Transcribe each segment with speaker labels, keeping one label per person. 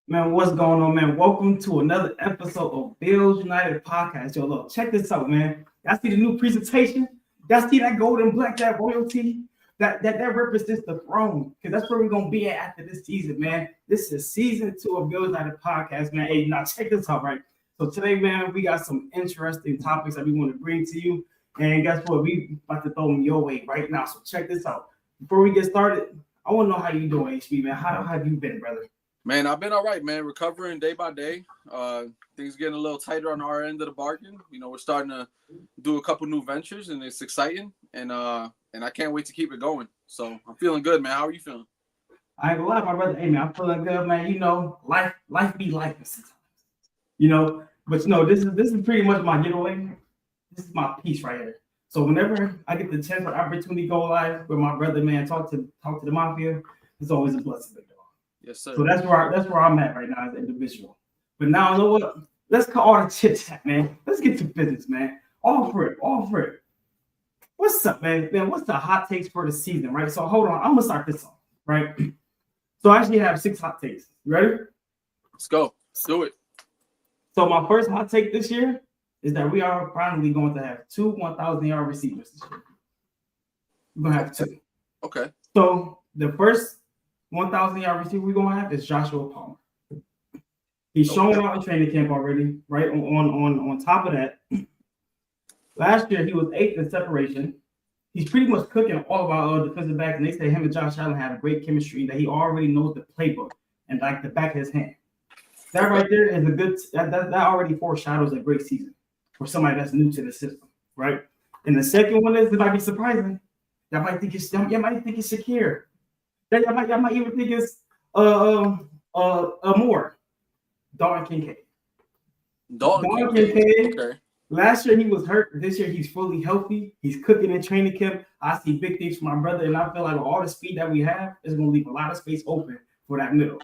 Speaker 1: Man, what's going on, man? Welcome to another episode of Bills United Podcast. Yo, look, check this out, man. Y'all see the new presentation? Y'all see that gold and black, that royalty? That represents the throne. Because that's where we're gonna be at after this season, man. This is season 2 of Bills United Podcast, man. Hey, now check this out, right? So today, man, we got some interesting topics that we want to bring to you. And guess what? We about to throw them your way right now. So check this out. Before we get started, I want to know how you doing, HB, man. How have you been, brother?
Speaker 2: Man, I've been all right, man. Recovering day by day. Things getting a little tighter on our end of the bargain. You know, we're starting to do a couple new ventures, and it's exciting. And I can't wait to keep it going. So I'm feeling good, man. How are you feeling?
Speaker 1: I ain't gonna lie, my brother. Hey, man, I'm feeling good, man. You know, life be life sometimes. You know, but this is pretty much my getaway. This is my piece right here. So whenever I get the chance or opportunity to go live with my brother, man, talk to the mafia, it's always a blessing, big dog.
Speaker 2: Yes, sir.
Speaker 1: So that's where I'm at right now as an individual. But now, you know what? Let's cut all the chit chat, man. Let's get to business, man. All for it. What's up, man? Man, what's the hot takes for the season, right? So hold on, I'm gonna start this off, right? So I actually have 6 hot takes. You ready?
Speaker 2: Let's go. Let's do it.
Speaker 1: So my first hot take this year is that we are finally going to have 2 1,000-yard receivers this year. We're gonna have 2.
Speaker 2: Okay.
Speaker 1: So the first 1,000-yard receiver we're gonna have is Joshua Palmer. He's showing out in training camp already, right? On top of that, last year he was 8th in separation. He's pretty much cooking all of our defensive backs, and they say him and Josh Allen have a great chemistry, that he already knows the playbook and like the back of his hand. That right there is a good. That already foreshadows a great season for somebody that's new to the system, right? And the second one is, it might be surprising. Y'all might think it's Shakir. Y'all might even think it's more. Dalton Kincaid.
Speaker 2: Dalton Kincaid. Okay.
Speaker 1: Last year he was hurt. This year he's fully healthy. He's cooking in training camp. I see big things for my brother, and I feel like with all the speed that we have, it's going to leave a lot of space open for that middle.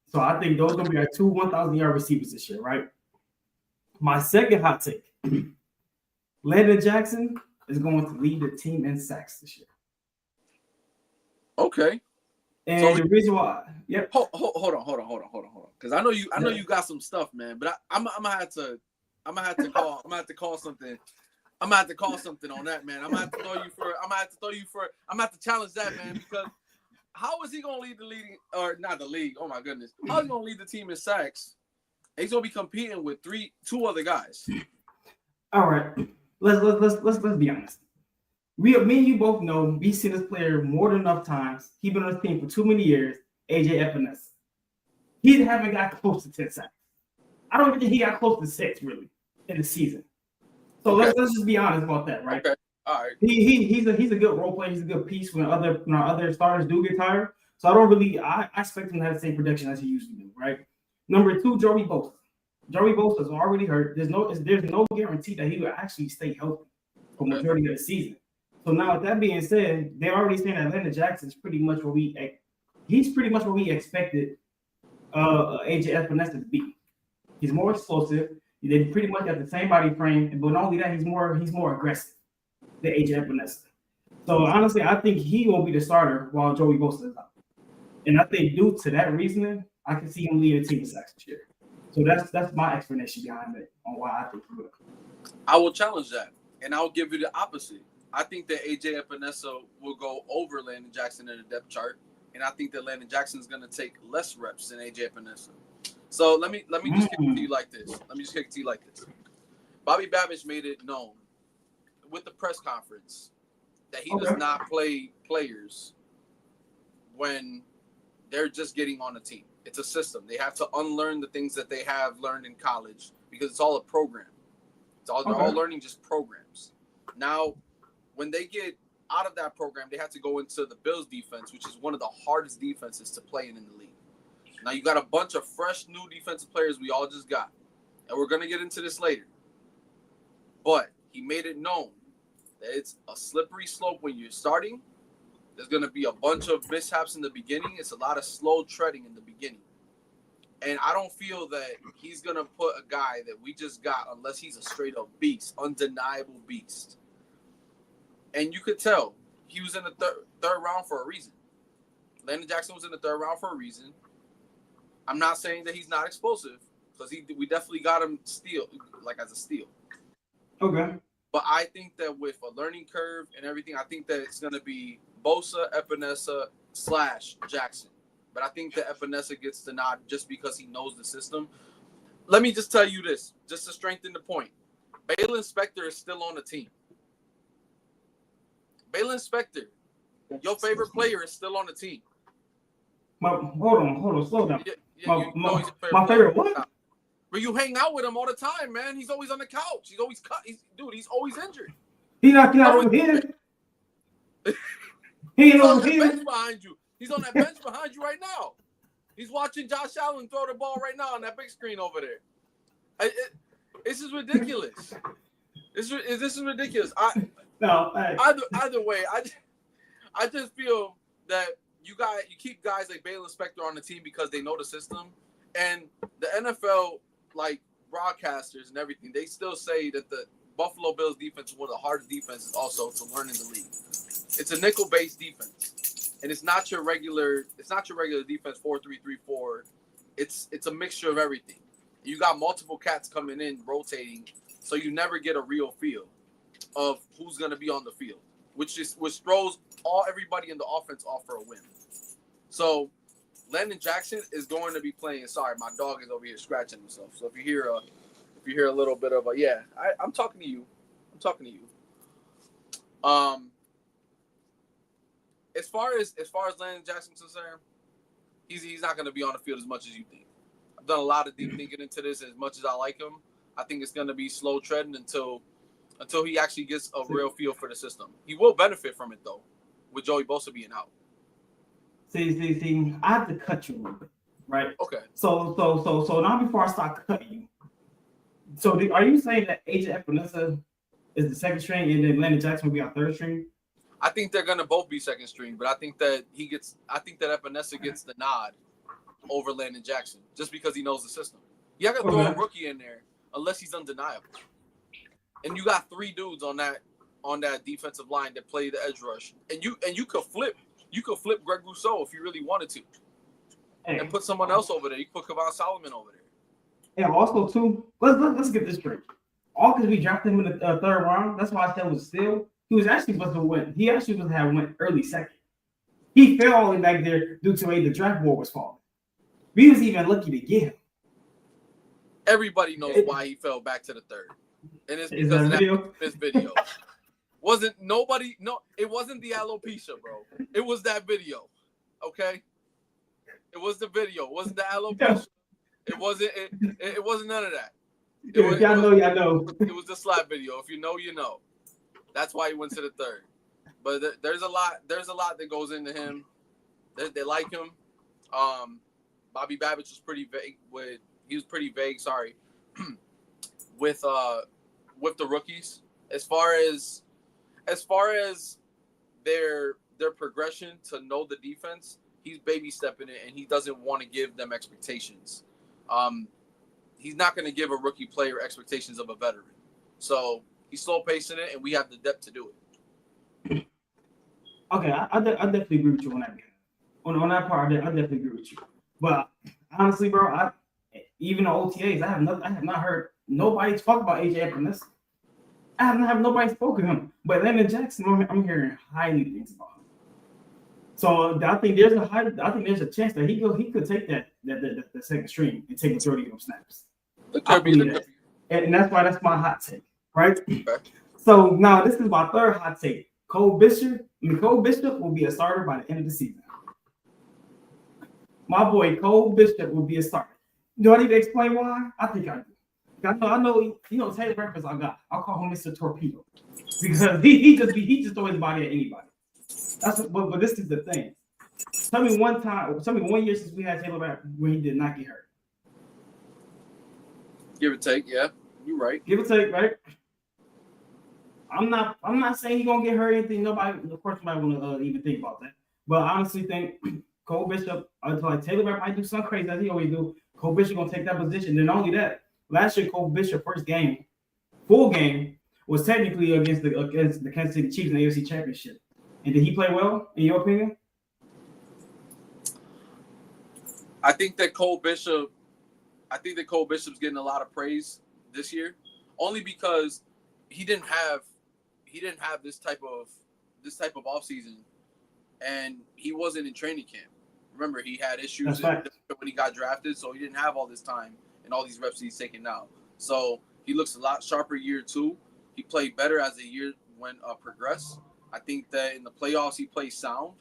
Speaker 1: So I think those are going to be our 2 1,000-yard receivers this year, right? My second hot take: Landon Jackson is going to lead the team in sacks this year.
Speaker 2: Okay.
Speaker 1: And so the reason why, yep.
Speaker 2: Hold on. Because I know you got some stuff, man. But I'm gonna have to call something. I'm gonna have to call something on that, man. I'm gonna have to challenge that, man. Because how is he gonna lead the league, or not the league? Oh my goodness, how is he gonna lead the team in sacks? He's gonna be competing with two other guys.
Speaker 1: All right, let's be honest. Me and you both know we've seen this player more than enough times. He's been on this team for too many years. AJ Epinesa. He haven't got close to 10 sacks. I don't even think he got close to 6 really in the season. So let's just be honest about that, right?
Speaker 2: Okay. All right.
Speaker 1: He's a good role player. He's a good piece when other starters do get tired. So I expect him to have the same production as he used to do, right? Number 2, Joey Bosa. Joey Bosa is already hurt. There's no guarantee that he will actually stay healthy for the majority of the season. So now, with that being said, they're already saying that Landon Jackson is pretty much what we expected AJ Epinesa to be. He's more explosive. They pretty much got the same body frame, but not only that, he's more aggressive than AJ Epinesa. So honestly, I think he won't be the starter while Joey Bosa is out. And I think due to that reasoning, I can see him lead a team in sacks this year. So that's my explanation behind it on why I think he will.
Speaker 2: I will challenge that, and I'll give you the opposite. I think that AJ Epinesa will go over Landon Jackson in the depth chart, and I think that Landon Jackson is going to take less reps than AJ Epinesa. So let me just kick it to you like this. Bobby Babbage made it known with the press conference that he does not play players when they're just getting on the team. It's a system. They have to unlearn the things that they have learned in college because it's all a program. They're all learning just programs. Now, when they get out of that program, they have to go into the Bills defense, which is one of the hardest defenses to play in the league. Now, you got a bunch of fresh new defensive players we all just got, and we're going to get into this later. But he made it known that it's a slippery slope when you're starting. There's going to be a bunch of mishaps in the beginning. It's a lot of slow treading in the beginning. And I don't feel that he's going to put a guy that we just got unless he's a straight-up beast, undeniable beast. And you could tell he was in the third round for a reason. Landon Jackson was in the third round for a reason. I'm not saying that he's not explosive because we definitely got him as a steal.
Speaker 1: Okay.
Speaker 2: But I think that with a learning curve and everything, I think that it's going to be Bosa, Epinesa / Jackson. But I think that Epinesa gets the nod just because he knows the system. Let me just tell you this, just to strengthen the point. Baylon Spector is still on the team. Baylon Spector, your favorite player, is still on the team.
Speaker 1: Hold on, slow down. My
Speaker 2: player.
Speaker 1: favorite what?
Speaker 2: But you hang out with him all the time, man. He's always on the couch. He's always cut. He's always injured.
Speaker 1: He's not over here. He ain't over here.
Speaker 2: Bench behind you. He's on that bench behind you right now. He's watching Josh Allen throw the ball right now on that big screen over there. This is ridiculous. This is ridiculous. Either way, I just feel that you keep guys like Baylon Spector on the team because they know the system, and the NFL broadcasters and everything, they still say that the Buffalo Bills defense is one of the hardest defenses also to learn in the league. It's a nickel-based defense, and it's not your regular defense 4-3-3-4. It's a mixture of everything. You got multiple cats coming in, rotating, so you never get a real feel of who's going to be on the field, which throws everybody in the offense off for a win. So Landon Jackson is going to be playing. Sorry, my dog is over here scratching himself. So if you hear a little bit of I'm talking to you. As far as Landon Jackson's concerned, he's not going to be on the field as much as you think. I've done a lot of deep thinking into this. As much as I like him, I think it's going to be slow treading until he actually gets a real feel for the system. He will benefit from it though, with Joey Bosa being out.
Speaker 1: See, I have to cut you a little bit, right?
Speaker 2: Okay.
Speaker 1: So now before I start cutting you, so are you saying that AJ Epinesa is the second string and then Landon Jackson will be our third string?
Speaker 2: I think they're gonna both be second string, but I think that Epinesa gets the nod over Landon Jackson just because he knows the system. You gotta throw a rookie in there unless he's undeniable. And you got 3 dudes on that defensive line that play the edge rush, and you could flip Greg Rousseau if you really wanted to, and put someone else over there. You could put Kevon Solomon over there.
Speaker 1: And also too, let's get this straight. All because we drafted him in the 3rd round. That's why I said it was still. He was actually supposed to win. He actually was supposed to have went early 2nd. He fell all the way back there due to the draft board was falling. We was even lucky to get him.
Speaker 2: Everybody knows why he fell back to the 3rd. And it's because of this video. It wasn't the alopecia, bro. It was that video. Okay? It was the video. It wasn't the alopecia. It wasn't none of that.
Speaker 1: Y'all know.
Speaker 2: It was the slap video. If you know, you know. That's why he went to the 3rd. But there's a lot that goes into him. They like him. Bobby Babbitt was pretty vague sorry. with the rookies as far as their progression to know the defense, he's baby stepping it and he doesn't want to give them expectations. He's not going to give a rookie player expectations of a veteran. So he's slow pacing it and we have the depth to do it.
Speaker 1: Okay, I definitely agree with you on that. On that part, I definitely agree with you. But honestly, bro, even the OTAs, I have not heard nobody talk about AJ Epinesa. I have nobody spoken to him. But Landon Jackson, I'm hearing highly things about him. So I think there's a chance that he could take that second string and take majority of those snaps. And that's my hot take, right? Okay. So now this is my 3rd hot take. Cole Bishop will be a starter by the end of the season. My boy Cole Bishop will be a starter. Do I need to explain why? I think I do. I know Taylor reference I got. I'll call him Mr. Torpedo because he just throw his body at anybody. But this is the thing. Tell me 1 year since we had Taylor Rapp when he did not get hurt.
Speaker 2: Give or take, yeah. You're right.
Speaker 1: Give or take, right? I'm not saying he's gonna get hurt or anything. Nobody want to even think about that. But I honestly think Cole Bishop, like Taylor Rapp might do something crazy as he always do. Cole Bishop gonna take that position. And not only that, last year Cole Bishop full game was technically against the Kansas City Chiefs in the AFC Championship. And did he play well in your opinion?
Speaker 2: I think that Cole Bishop's getting a lot of praise this year, only because he didn't have this type of offseason, and he wasn't in training camp. Remember, he had issues when he got drafted, so he didn't have all this time and all these reps he's taking now. So he looks a lot sharper year 2. He played better as the year went progressed. I think that in the playoffs he played sound.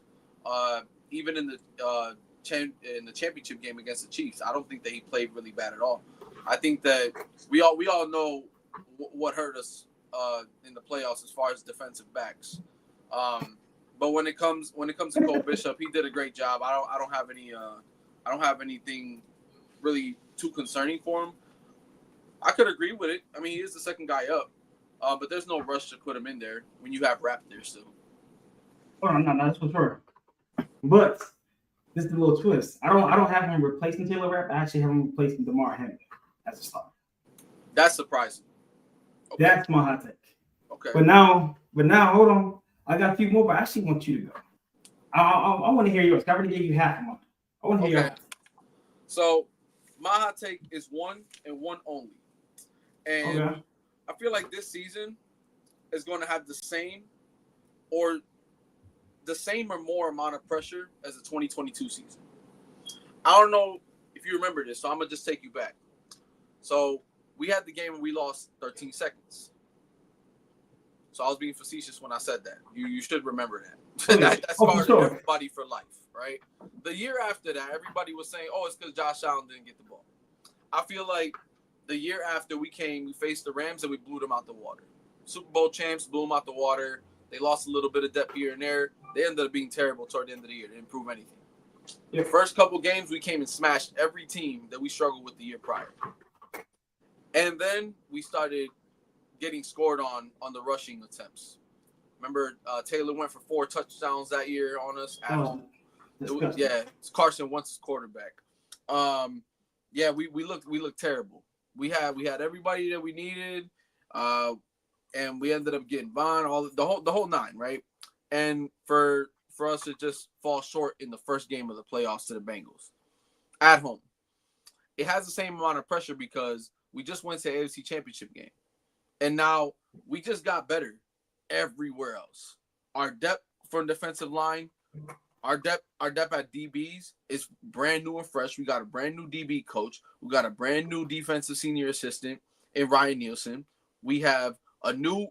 Speaker 2: Even in the championship game against the Chiefs, I don't think that he played really bad at all. I think that we all know what hurt us in the playoffs as far as defensive backs. But when it comes to Cole Bishop, he did a great job. I don't have anything really too concerning for him. I could agree with it. I mean, he is the second guy up, but there's no rush to put him in there when you have Rap there still.
Speaker 1: Oh no, that's for sure. But this is a little twist. I don't have him replacing Taylor Rapp. I actually have him replacing DeMar Hamlin as a starter.
Speaker 2: That's surprising.
Speaker 1: Okay. That's my hot take.
Speaker 2: Okay.
Speaker 1: But now, hold on. I got a few more, but I actually want you to go. I want to hear yours. I already gave you half of mine. I want to hear yours.
Speaker 2: So my hot take is one and one only. And I feel like this season is going to have the same or more amount of pressure as the 2022 season. I don't know if you remember this, so I'm going to just take you back. So we had the game and we lost 13 seconds. So I was being facetious when I said that. You should remember that. That scarred everybody for life, right? The year after that, everybody was saying, it's because Josh Allen didn't get the ball. I feel like the year after we faced the Rams and we blew them out the water. Super Bowl champs blew them out the water. They lost a little bit of depth here and there. They ended up being terrible toward the end of the year. They didn't prove anything. The first couple games, we came and smashed every team that we struggled with the year prior. And then we started getting scored on the rushing attempts. Remember, Taylor went for 4 touchdowns that year on us at home. It's Carson Wentz's quarterback. We looked terrible. We had everybody that we needed, and we ended up getting Vaughn, the whole 9, right? And for us to just fall short in the first game of the playoffs to the Bengals at home, it has the same amount of pressure because we just went to the AFC Championship game. And now we just got better everywhere else. Our depth from defensive line, our depth at DBs is brand new and fresh. We got a brand new DB coach. We got a brand new defensive senior assistant in Ryan Nielsen. We have a new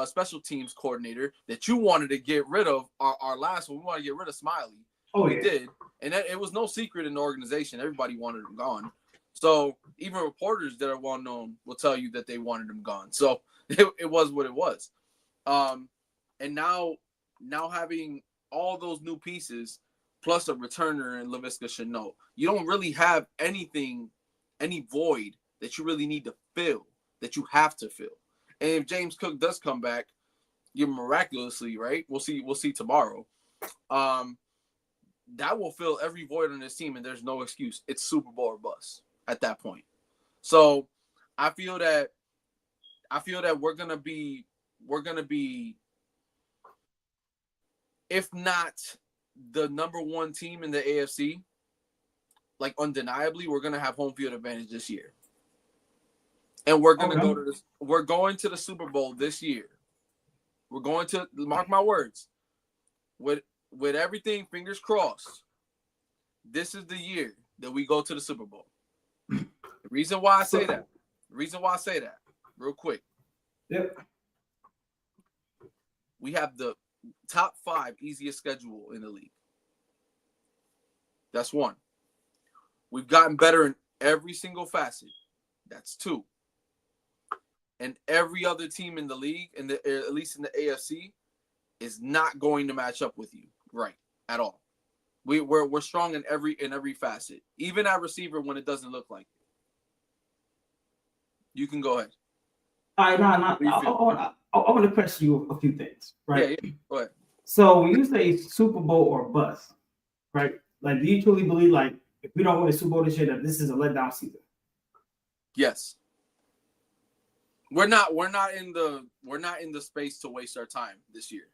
Speaker 2: special teams coordinator that you wanted to get rid of. Our last one, we wanted to get rid of Smiley. We did, and it was no secret in the organization. Everybody wanted him gone. So even reporters that are well known will tell you that they wanted him gone. So it was what it was. And now having all those new pieces plus a returner in Laviska Shenault, you don't really have any void that you really need to fill, that you have to fill. And if James Cook does come back, you miraculously, right? We'll see tomorrow. That will fill every void on this team, and there's no excuse. It's Super Bowl or bust at that point. So I feel that we're gonna be, if not the number 1 team in the AFC, like undeniably, we're gonna have home field advantage this year. And we're gonna we're going to the Super Bowl this year. We're going to, mark my words, with everything, fingers crossed, this is the year that we go to the Super Bowl. The reason why I say that, real quick.
Speaker 1: Yep.
Speaker 2: We have the top 5 easiest schedule in the league. That's 1. We've gotten better in every single facet. That's 2. And every other team in the league, at least in the AFC, is not going to match up with you, right, at all. We're strong in every facet, even at receiver when it doesn't look like it. You can go ahead.
Speaker 1: All right, I want to question you a few things, right?
Speaker 2: Yeah, go ahead.
Speaker 1: So when you say Super Bowl or bust, right? Like, do you truly believe, like, if we don't win the Super Bowl this year, that this is a letdown season?
Speaker 2: Yes. We're not in the space to waste our time this year.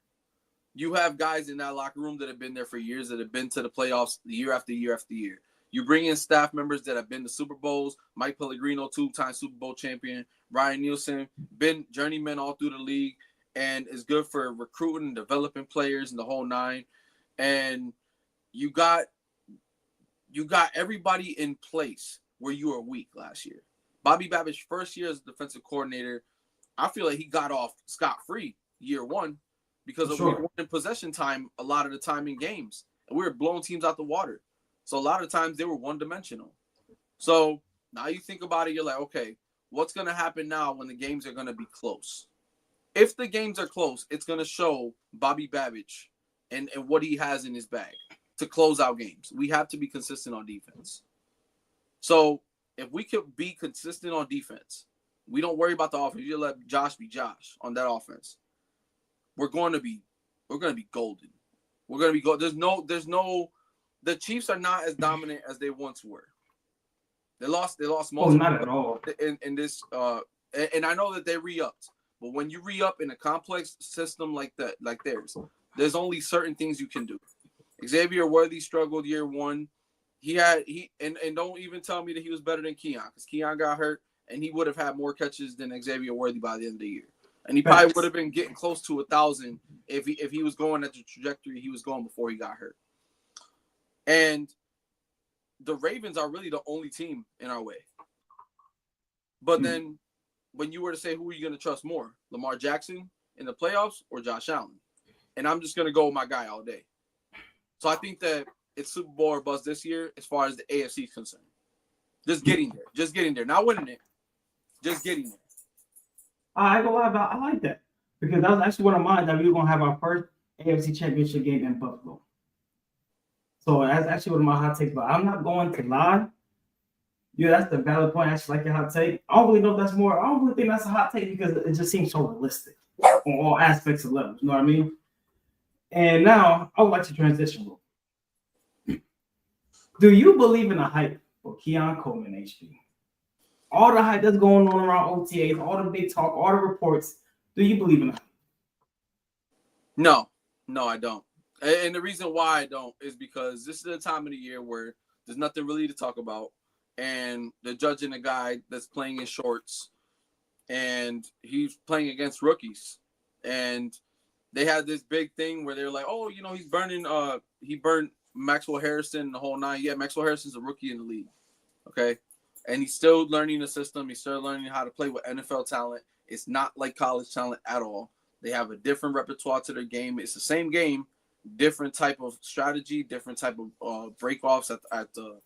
Speaker 2: You have guys in that locker room that have been there for years, that have been to the playoffs year after year after year. You bring in staff members that have been to Super Bowls. Mike Pellegrino, 2-time Super Bowl champion. Ryan Nielsen, been journeyman all through the league, and is good for recruiting and developing players and the whole nine. And you got everybody in place where you were weak last year. Bobby Babbitt's first year as defensive coordinator, I feel like he got off scot-free year one because we won in possession time a lot of the time in games. And we were blowing teams out the water. So a lot of times they were one-dimensional. So now you think about it, you're like, okay, what's going to happen now when the games are going to be close? If the games are close, it's going to show Bobby Babbage and what he has in his bag to close out games. We have to be consistent on defense. So if we could be consistent on defense, we don't worry about the offense. You let Josh be Josh on that offense. We're going to be golden. We're going to be gold. There's no. The Chiefs are not as dominant as they once were. They lost most.
Speaker 1: Oh, not at all.
Speaker 2: In this, and I know that they re-upped, but when you re-up in a complex system like that, like theirs, there's only certain things you can do. Xavier Worthy struggled year one. And don't even tell me that he was better than Keon, because Keon got hurt and he would have had more catches than Xavier Worthy by the end of the year. And he probably would have been getting close to 1,000 if he was going at the trajectory he was going before he got hurt. And the Ravens are really the only team in our way. But then when you were to say who are you going to trust more, Lamar Jackson in the playoffs or Josh Allen? And I'm just going to go with my guy all day. So I think that it's Super Bowl or bust this year as far as the AFC is concerned. Just getting there. Not winning it. Just getting there.
Speaker 1: I ain't gonna lie about. I like that because that was actually one of mine that we were gonna have our first AFC Championship game in Buffalo. So that's actually one of my hot takes. But I'm not going to lie. Yeah, that's the valid point. I actually like your hot take. I don't really know if that's more. I don't really think that's a hot take because it just seems so realistic on all aspects of levels. You know what I mean? And now I would like to transition. Do you believe in the hype for Keon Coleman, HP? All the hype that's going on around OTAs, all the big talk, all the reports. Do you believe in it?
Speaker 2: No, I don't. And the reason why I don't is because this is the time of the year where there's nothing really to talk about. And they're judging a guy that's playing in shorts. And he's playing against rookies. And they had this big thing where they're like, oh, he's burning, he burned Maxwell Harrison and the whole nine. Yeah, Maxwell Harrison's a rookie in the league. Okay. And he's still learning the system. He's still learning how to play with NFL talent. It's not like college talent at all. They have a different repertoire to their game. It's the same game, different type of strategy, different type of break-offs at the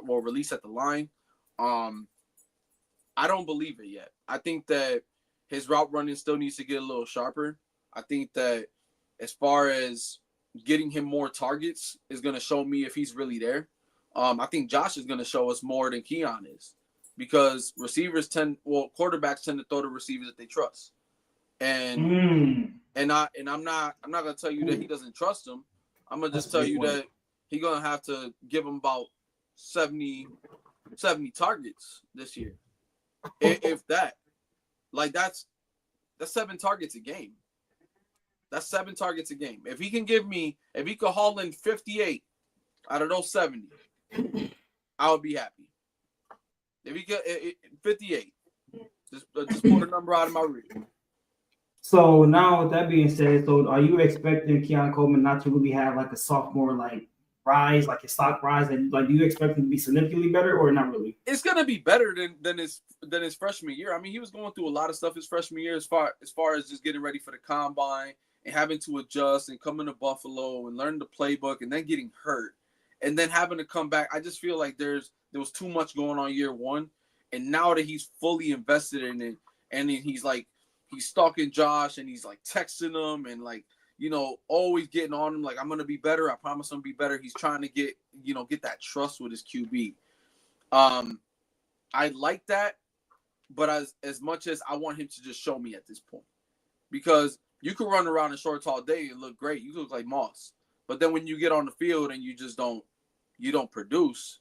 Speaker 2: release at the line. I don't believe it yet. I think that his route running still needs to get a little sharper. I think that as far as getting him more targets is going to show me if he's really there. I think Josh is going to show us more than Keon is, because quarterbacks tend to throw to receivers that they trust, and I'm not going to tell you that he doesn't trust them. I'm going to just tell you that he's going to have to give him about 70 targets this year, if that. Like that's 7 targets a game. That's 7 targets a game. If he could haul in 58 out of those 70. I would be happy. If he could 58, just pull the number out of my rear.
Speaker 1: So now, with that being said, so are you expecting Keon Coleman not to really have like a sophomore rise, like a stock rise? Like, do you expect him to be significantly better or not really?
Speaker 2: It's gonna be better than his freshman year. I mean, he was going through a lot of stuff his freshman year as far as just getting ready for the combine and having to adjust and coming to Buffalo and learning the playbook and then getting hurt. And then having to come back, I just feel like there was too much going on year one. And now that he's fully invested in it, and then he's stalking Josh and he's like texting him and always getting on him, like, I'm gonna be better. I promise I'm gonna be better. He's trying to get that trust with his QB. I like that, but as much as I want him to just show me at this point, because you can run around in shorts all day and look great. You look like Moss. But then when you get on the field and you don't produce,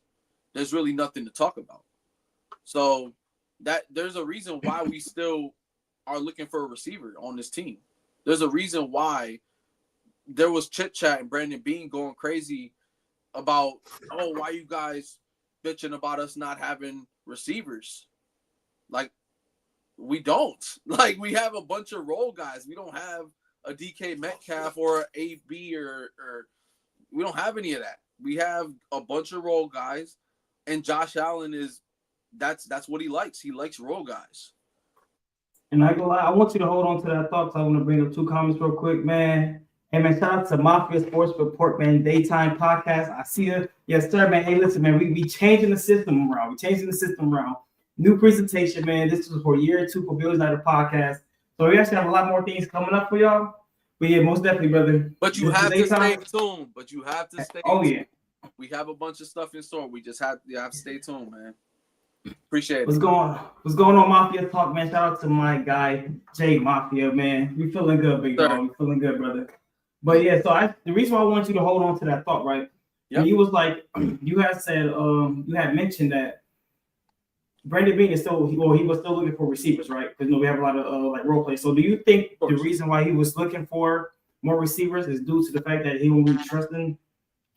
Speaker 2: there's really nothing to talk about. So that there's a reason why we still are looking for a receiver on this team. There's a reason why there was chit chat and Brandon Bean going crazy about, oh, why you guys bitching about us not having receivers? Like, we don't. Like, we have a bunch of role guys. We don't have a DK Metcalf or AB or we don't have any of that. We have a bunch of role guys, and Josh Allen that's what he likes. He likes role guys.
Speaker 1: And I go lie, I want you to hold on to that thought. So I want to bring up 2 comments real quick, man. Hey man, shout out to Mafia Sports Report, man. Daytime podcast. I see you. Yes, sir, man. Hey, listen, man. We changing the system around. We changing the system around. New presentation, man. This was for year 2 for Bills Night podcast. So we actually have a lot more things coming up for y'all. But yeah, most definitely, brother.
Speaker 2: But you have to stay tuned. But you have to stay tuned.
Speaker 1: Yeah.
Speaker 2: We have a bunch of stuff in store. We just have to stay tuned, man. Appreciate it.
Speaker 1: What's going on, Mafia Talk, man? Shout out to my guy, Jay Mafia, man. We feeling good, big dog. We feeling good, brother. But yeah, so the reason why I want you to hold on to that thought, right? Yep. He was like, you had said, you had mentioned that Brandon Bean is still, he was still looking for receivers, right? Because we have a lot of like role play. So do you think the reason why he was looking for more receivers is due to the fact that he won't be trusting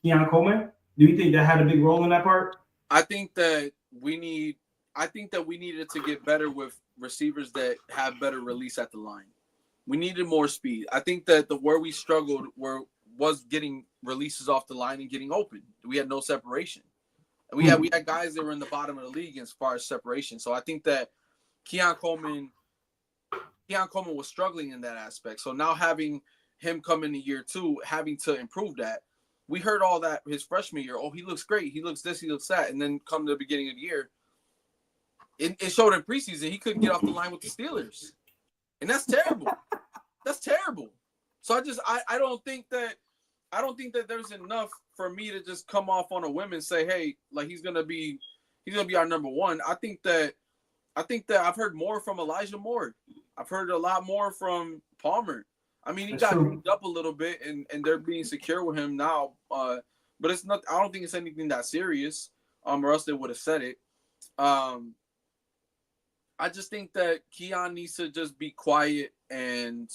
Speaker 1: Keon Coleman? Do you think that had a big role in that part?
Speaker 2: I think that we needed to get better with receivers that have better release at the line. We needed more speed. I think that where we struggled was getting releases off the line and getting open. We had no separation. And we had guys that were in the bottom of the league as far as separation. So I think that Keon Coleman was struggling in that aspect. So now having him come in year 2, having to improve that. We heard all that his freshman year. Oh, he looks great. He looks this, he looks that. And then come to the beginning of the year, it showed in preseason he couldn't get off the line with the Steelers. And that's terrible. That's terrible. So I don't think that there's enough for me to just come off on a whim and say, hey, like he's gonna be our number 1. I think that I've heard more from Elijah Moore. I've heard a lot more from Palmer. I mean, he got moved up a little bit, and they're being secure with him now. But it's not. I don't think it's anything that serious. Or else they would have said it. I just think that Keon needs to just be quiet and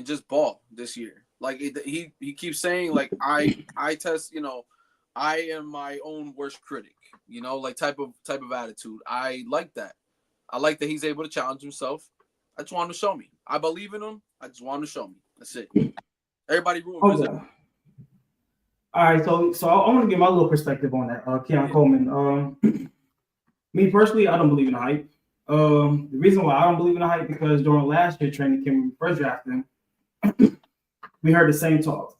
Speaker 2: just ball this year. Like he keeps saying, like I test. I am my own worst critic. Like type of attitude. I like that. I like that he's able to challenge himself. I just want him to show me. I believe in him. I just want him to show me. That's it. Everybody rooting for him.
Speaker 1: All right, so I want to give my little perspective on that. Keon Coleman. Me personally, I don't believe in the hype. The reason why I don't believe in the hype because during last year training camp when we first drafted him, we heard the same talk.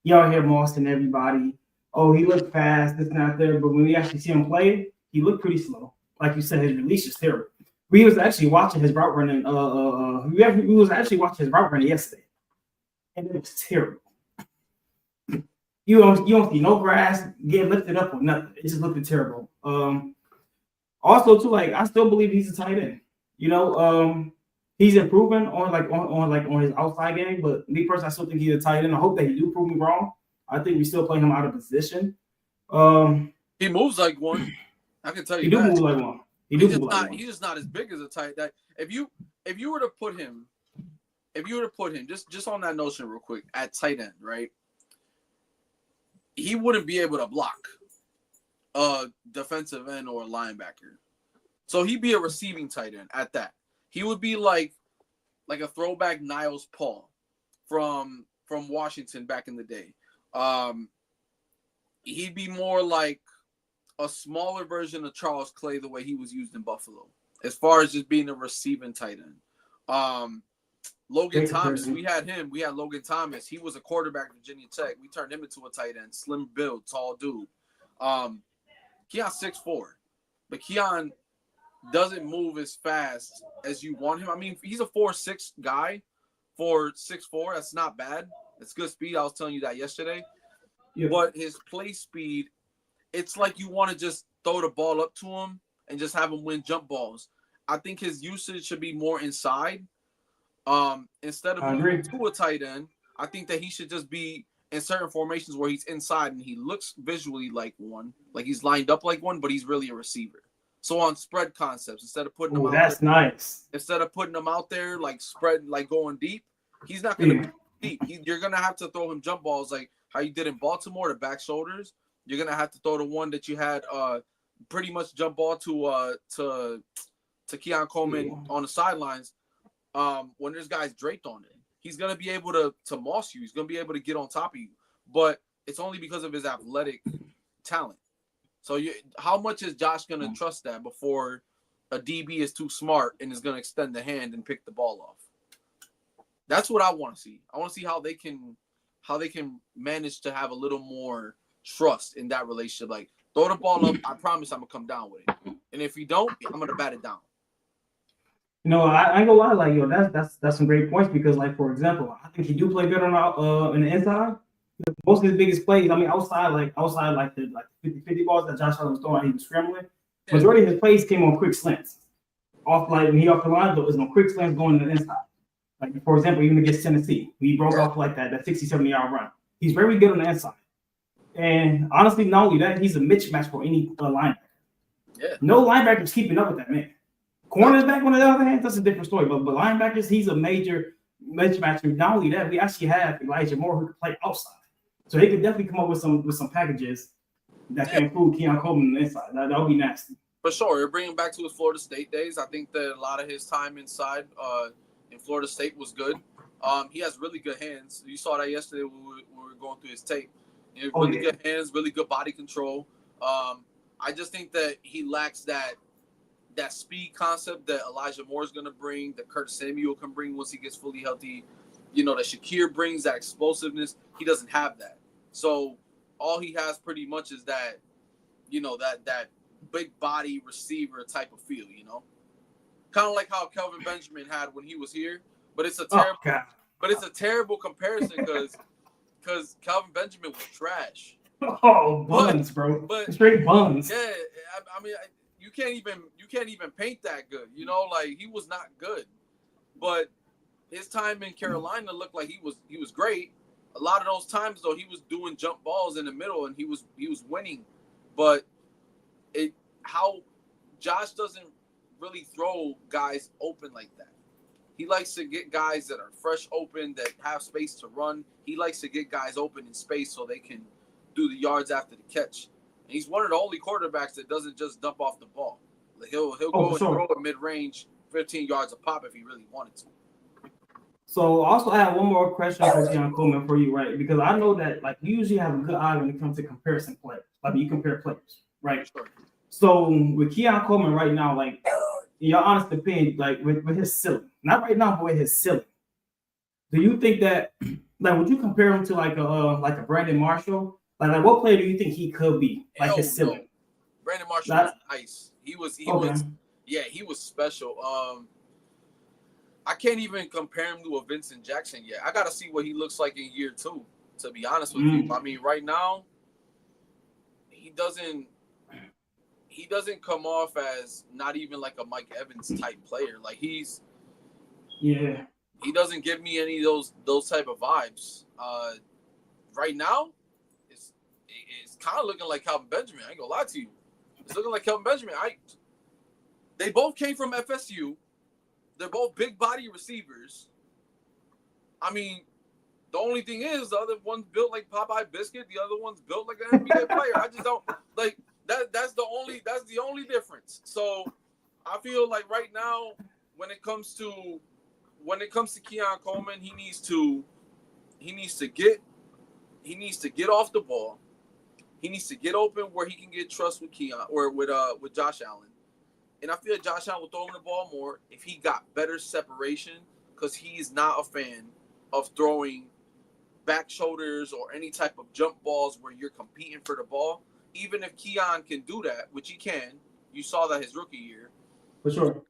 Speaker 1: Y'all hear Moss and everybody. Oh, he looked fast, this and that there, but when we actually see him play, he looked pretty slow. Like you said, his release is terrible. We was actually watching his route running. We was actually watching his route running yesterday, and it was terrible. You don't see no grass get lifted up or nothing. It just looked terrible. Also, too, like I still believe he's a tight end. He's improving on his outside game, but me personally, I still think he's a tight end. I hope that he do prove me wrong. I think we still play him out of position.
Speaker 2: He moves like one. I can tell you
Speaker 1: he
Speaker 2: that.
Speaker 1: Do move like one.
Speaker 2: He's just not as big as a tight end. If you were to put him just on that notion real quick at tight end, right? He wouldn't be able to block a defensive end or a linebacker. So he'd be a receiving tight end at that. He would be like a throwback Niles Paul from Washington back in the day. He'd be more like a smaller version of Charles Clay the way he was used in Buffalo, as far as just being a receiving tight end. Logan Thomas, we had him. We had Logan Thomas. He was a quarterback at Virginia Tech. We turned him into a tight end. Slim build, tall dude. Keon's 6'4", but Keon doesn't move as fast as you want him. I mean, he's a 4'6" guy for 6'4". That's not bad. That's good speed. I was telling you that yesterday. Yeah. But his play speed, it's like you want to just throw the ball up to him and just have him win jump balls. I think his usage should be more inside. Instead of moving to a tight end, I think that he should just be in certain formations where he's inside and he looks visually like one, like he's lined up like one, but he's really a receiver. So on spread concepts, instead of putting them out
Speaker 1: that's
Speaker 2: there,
Speaker 1: nice.
Speaker 2: Instead of putting them out there like spread, like going deep, He's not going to be deep. You're going to have to throw him jump balls like how you did in Baltimore, the back shoulders. You're going to have to throw the one that you had pretty much jump ball to Keon Coleman on the sidelines when there's guys draped on it. He's going to be able to moss you. He's going to be able to get on top of you. But it's only because of his athletic talent. So how much is Josh going to trust that before a DB is too smart and is going to extend the hand and pick the ball off? That's what I want to see. I want to see how they can manage to have a little more trust in that relationship. Like, throw the ball up. I promise I'm going to come down with it. And if you don't, I'm going to bat it down.
Speaker 1: I ain't gonna lie, like, yo, that's some great points because, like, for example, I think he do play good on in the inside. Most of his biggest plays, I mean, outside like the 50-50 balls that Josh Allen was throwing, he was scrambling. Majority of his plays came on quick slants. When he off the line, it was on quick slants going to the inside. Like, for example, even against Tennessee, he broke off like that 60, 70-yard run. He's very good on the inside. And honestly, not only that, he's a mismatch for any linebacker.
Speaker 2: Yeah.
Speaker 1: No linebacker's keeping up with that man. Cornerback, on the other hand, that's a different story. But linebackers, he's a major mismatcher. Not only that, we actually have Elijah Moore who can play outside. So he could definitely come up with some packages that can include Keon Coleman on the inside. That would be nasty.
Speaker 2: For sure. You're bringing back to his Florida State days. I think that a lot of his time inside in Florida State was good. He has really good hands. You saw that yesterday when we were going through his tape. Good hands, really good body control. I just think that he lacks that speed concept that Elijah Moore is going to bring, that Kurt Samuel can bring once he gets fully healthy. That Shakir brings, that explosiveness. He doesn't have that. So all he has pretty much is that, that big body receiver type of feel, kind of like how Kelvin Benjamin had when he was here. But it's a terrible comparison because Kelvin Benjamin was trash.
Speaker 1: Oh, buns, bro. But straight buns.
Speaker 2: Yeah, I mean, you can't even paint that good. Like, he was not good. But his time in Carolina looked like he was great. A lot of those times though, he was doing jump balls in the middle and he was winning. But how Josh doesn't really throw guys open like that. He likes to get guys that are fresh open, that have space to run. He likes to get guys open in space so they can do the yards after the catch. And he's one of the only quarterbacks that doesn't just dump off the ball. Like, he'll go and throw it mid-range, 15 yards a pop if he really wanted to.
Speaker 1: So also I have one more question for Keon Coleman for you, right? Because I know that, like, you usually have a good eye when it comes to comparison players. Like, you compare players, right? Sure. So with Keon Coleman right now, like, in your honest opinion, like with his ceiling, not right now, but with his ceiling, do you think that, like, would you compare him to like a Brandon Marshall? Like what player do you think he could be? Like his ceiling.
Speaker 2: No. Brandon Marshall was nice. He was special. I can't even compare him to a Vincent Jackson yet. I got to see what he looks like in year 2, to be honest with you. I mean, right now, he doesn't come off as not even like a Mike Evans type player. Like, he doesn't give me any of those type of vibes. Right now, it's kind of looking like Kelvin Benjamin. I ain't gonna lie to you. It's looking like Kelvin Benjamin. They both came from FSU. They're both big body receivers. I mean, the only thing is the other one's built like Popeye Biscuit. The other one's built like an NBA player. I just don't like that. That's the only difference. So I feel like right now, when it comes to Keon Coleman, he needs to get off the ball. He needs to get open where he can get trust with Keon or with Josh Allen. And I feel like Josh Allen will throw him the ball more if he got better separation, because he's not a fan of throwing back shoulders or any type of jump balls where you're competing for the ball. Even if Keon can do that, which he can, you saw that his rookie year.
Speaker 1: For sure.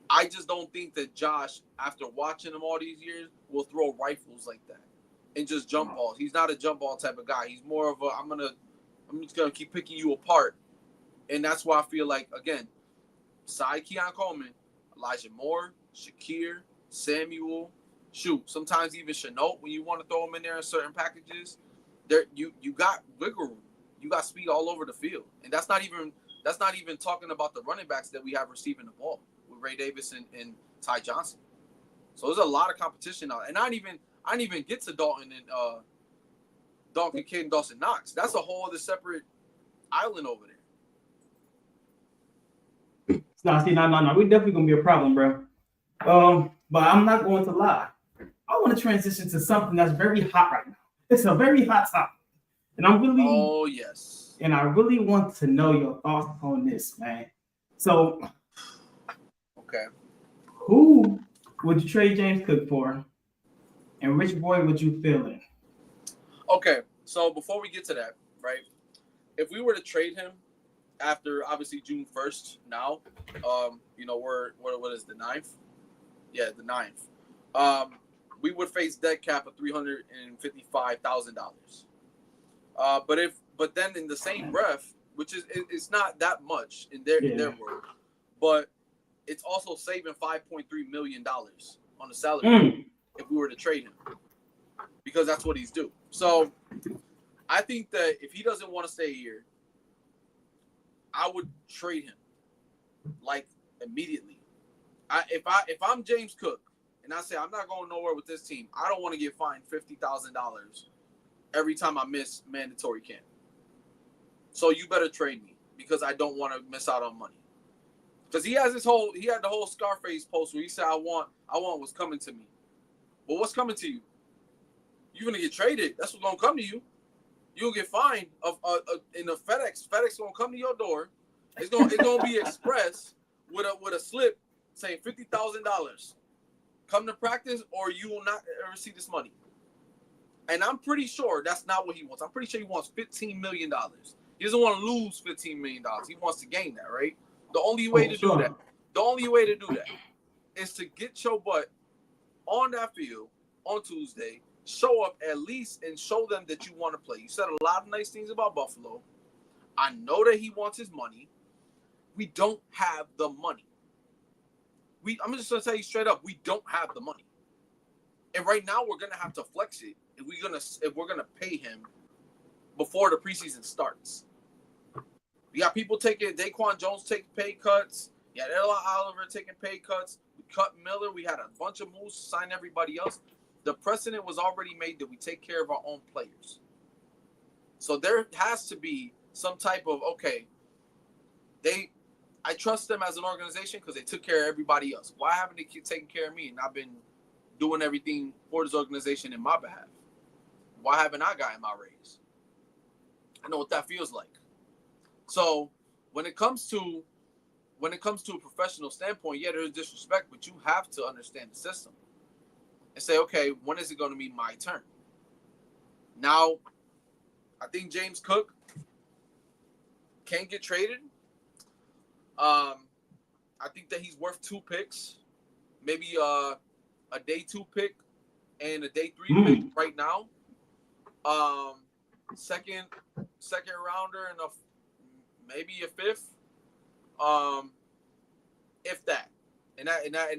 Speaker 2: I just don't think that Josh, after watching him all these years, will throw rifles like that and just jump balls. He's not a jump ball type of guy. He's more of a I'm just gonna keep picking you apart. And that's why I feel like, again, side Keon Coleman, Elijah Moore, Shakir, Samuel, sometimes even Chenault, when you want to throw them in there in certain packages, there you got wiggle room. You got speed all over the field. And that's not even talking about the running backs that we have receiving the ball with Ray Davis and Ty Johnson. So there's a lot of competition now, and I didn't even get to Dalton and Dalton Kincaid and Dawson Knox. That's a whole other separate island over there.
Speaker 1: No. We definitely gonna be a problem, bro. But I'm not going to lie. I want to transition to something that's very hot right now. It's a very hot topic, and
Speaker 2: Oh yes.
Speaker 1: And I really want to know your thoughts on this, man. So,
Speaker 2: okay,
Speaker 1: who would you trade James Cook for, and which boy would you fill in?
Speaker 2: Okay, so before we get to that, right? If we were to trade him after obviously June 1st, now, we're what is the 9th? Yeah, the 9th. We would face dead cap of $355,000. But then in the same breath, which is it's not that much in their world, but it's also saving $5.3 million on the salary if we were to trade him, because that's what he's due. So I think that if he doesn't want to stay here, I would trade him like immediately. If I'm James Cook and I say I'm not going nowhere with this team, I don't want to get fined $50,000 every time I miss mandatory camp. So you better trade me, because I don't want to miss out on money. Because he had the whole Scarface post where he said I want what's coming to me. Well, what's coming to you? You're gonna get traded. That's what's gonna come to you. You'll get fined in the FedEx. FedEx gonna come to your door. It's gonna be express with a slip saying $50,000. Come to practice, or you will not ever see this money. And I'm pretty sure that's not what he wants. I'm pretty sure he wants $15 million. He doesn't want to lose $15 million. He wants to gain that, right? The only way to do that is to get your butt on that field on Tuesday, show up at least and show them that you want to play. You said a lot of nice things about Buffalo. I know that he wants his money. We don't have the money. I'm just going to tell you straight up, we don't have the money. And right now we're going to have to flex it if we're going to pay him before the preseason starts. We got people Daquan Jones taking pay cuts. You had Ella Oliver taking pay cuts. We cut Miller. We had a bunch of moves to sign everybody else. The precedent was already made that we take care of our own players. So there has to be some type of, I trust them as an organization because they took care of everybody else. Why haven't they taken care of me and I've been doing everything for this organization in my behalf? Why haven't I gotten my raise? I know what that feels like. So when it comes to a professional standpoint, yeah, there's disrespect, but you have to understand the system and say, okay, when is it going to be my turn? Now, I think James Cook can get traded. I think that he's worth 2 picks, maybe a day 2 pick and a day 3 pick right now. Second rounder and maybe a 5th, if that. And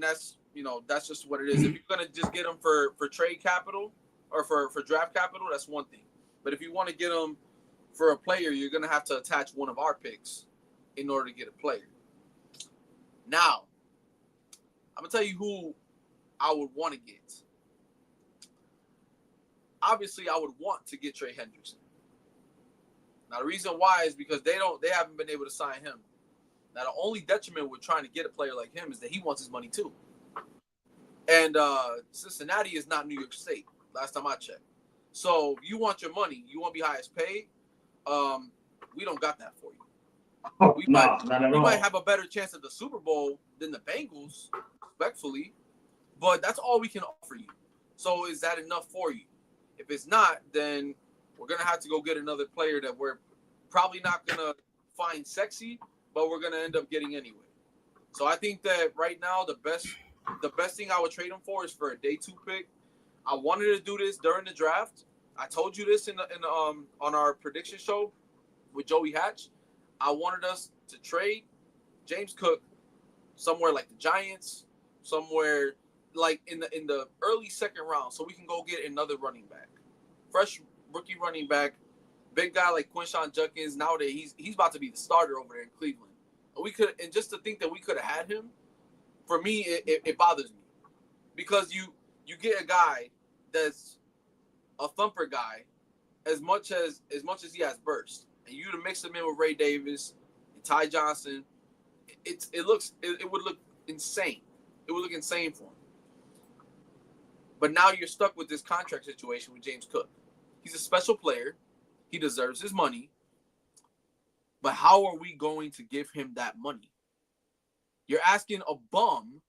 Speaker 2: that's that's just what it is. If you're gonna just get them for trade capital or for draft capital, that's one thing. But if you want to get them for a player, you're gonna have to attach one of our picks in order to get a player. Now, I'm gonna tell you who I would want to get. Obviously, I would want to get Trey Hendrickson. Now, the reason why is because they haven't been able to sign him. Now, the only detriment with trying to get a player like him is that he wants his money too. And Cincinnati is not New York State, last time I checked. So you want your money, you want to be highest paid. We don't got that for you. We might have a better chance at the Super Bowl than the Bengals, respectfully, but that's all we can offer you. So is that enough for you? If it's not, then we're going to have to go get another player that we're probably not going to find sexy, but we're going to end up getting anyway. So I think that right now the best thing I would trade him for is for a day 2 pick. I wanted to do this during the draft. I told you this on our prediction show with Joey Hatch. I wanted us to trade James Cook somewhere like the Giants, somewhere like in the early 2nd round, so we can go get another running back, fresh rookie running back, big guy like Quinshawn Judkins. Nowadays he's about to be the starter over there in Cleveland. And just to think that we could have had him, for me, it bothers me. because you get a guy that's a thumper guy as much as he has burst, and you to mix him in with Ray Davis and Ty Johnson, it would look insane. It would look insane for him. But now you're stuck with this contract situation with James Cook. He's a special player. He deserves his money. But how are we going to give him that money? You're asking a bum